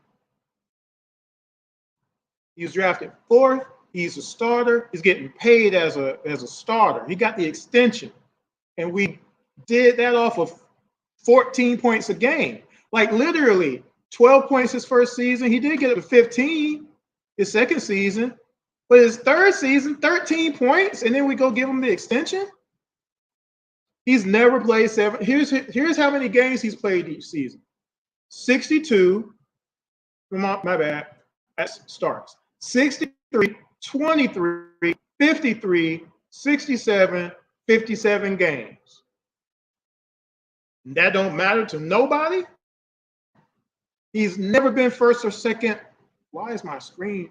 He was drafted 4th. He's a starter. He's getting paid as a starter. He got the extension. And we did that off of 14 points a game. Like literally 12 points his first season. He did get up to 15 his second season. But his third season, 13 points, and then we go give him the extension? He's never played 7. Here's how many games he's played each season. 62. My bad. That starts. 63, 23, 53, 67, 57 games. That don't matter to nobody. He's never been first or second. Why is my screen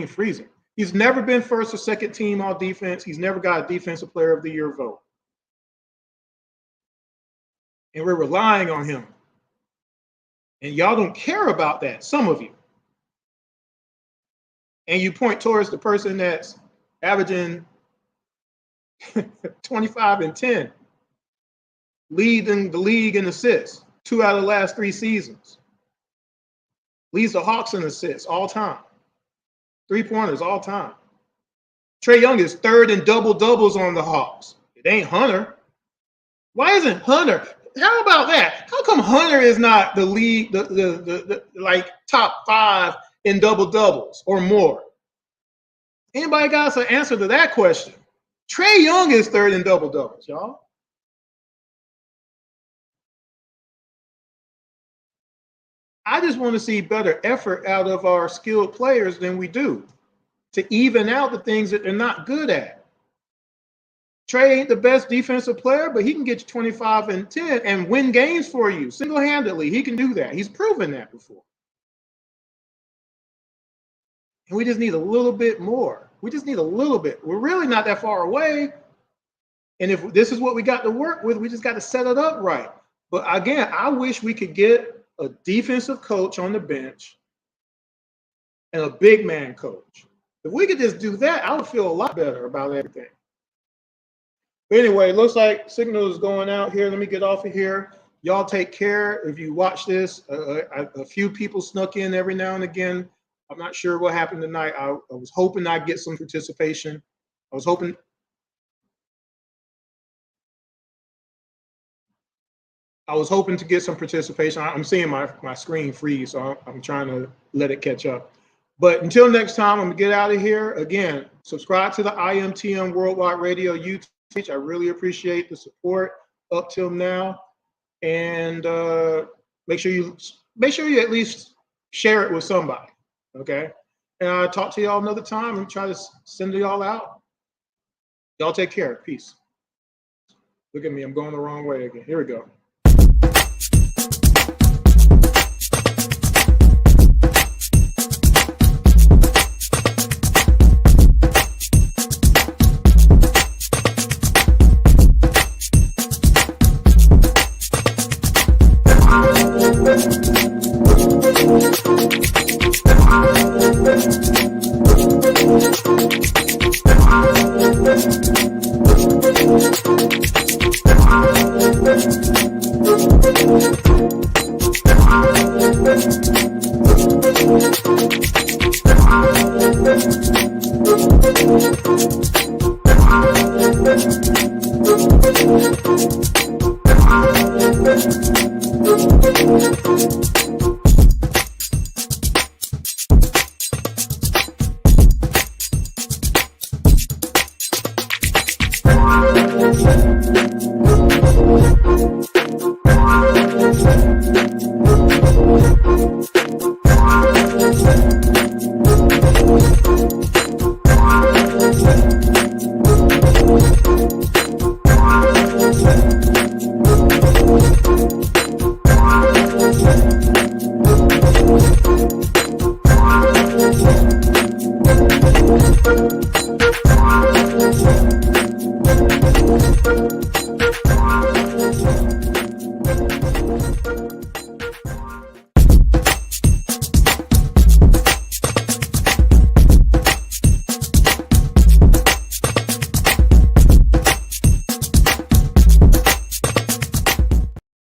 freezing? He's never been first or second team all defense. He's never got a defensive player of the year vote. And we're relying on him. And y'all don't care about that, some of you. And you point towards the person that's averaging 25 and 10, leading the league in assists, 2 out of the last 3 seasons. Leads the Hawks in assists all time. 3-pointers all time. Trae Young is 3rd in double-doubles on the Hawks. It ain't Hunter. Why isn't Hunter? How about that? How come Hunter is not the league, the like top 5 in double-doubles or more? Anybody got us an answer to that question? Trae Young is 3rd in double-doubles, y'all. I just want to see better effort out of our skilled players than we do to even out the things that they're not good at. Trae ain't the best defensive player, but he can get you 25 and 10 and win games for you single-handedly. He can do that. He's proven that before. And we just need a little bit more. We just need a little bit. We're really not that far away. And if this is what we got to work with, we just got to set it up right. But again, I wish we could get a defensive coach on the bench and a big man coach. If we could just do that, I would feel a lot better about everything. But anyway, it looks like signal is going out here. Let me get off of here. Y'all take care. If you watch this, a few people snuck in every now and again. I'm not sure what happened tonight. I was hoping I'd get some participation. I was hoping to get some participation. I'm seeing my screen freeze, so I'm trying to let it catch up. But until next time, I'm going to get out of here. Again, subscribe to the IMTM Worldwide Radio YouTube I really appreciate the support up till now, and make sure you at least share it with somebody. Okay, and I'll talk to y'all another time and try to send y'all out. Y'all take care. Peace. Look at me, I'm going the wrong way again. Here we go.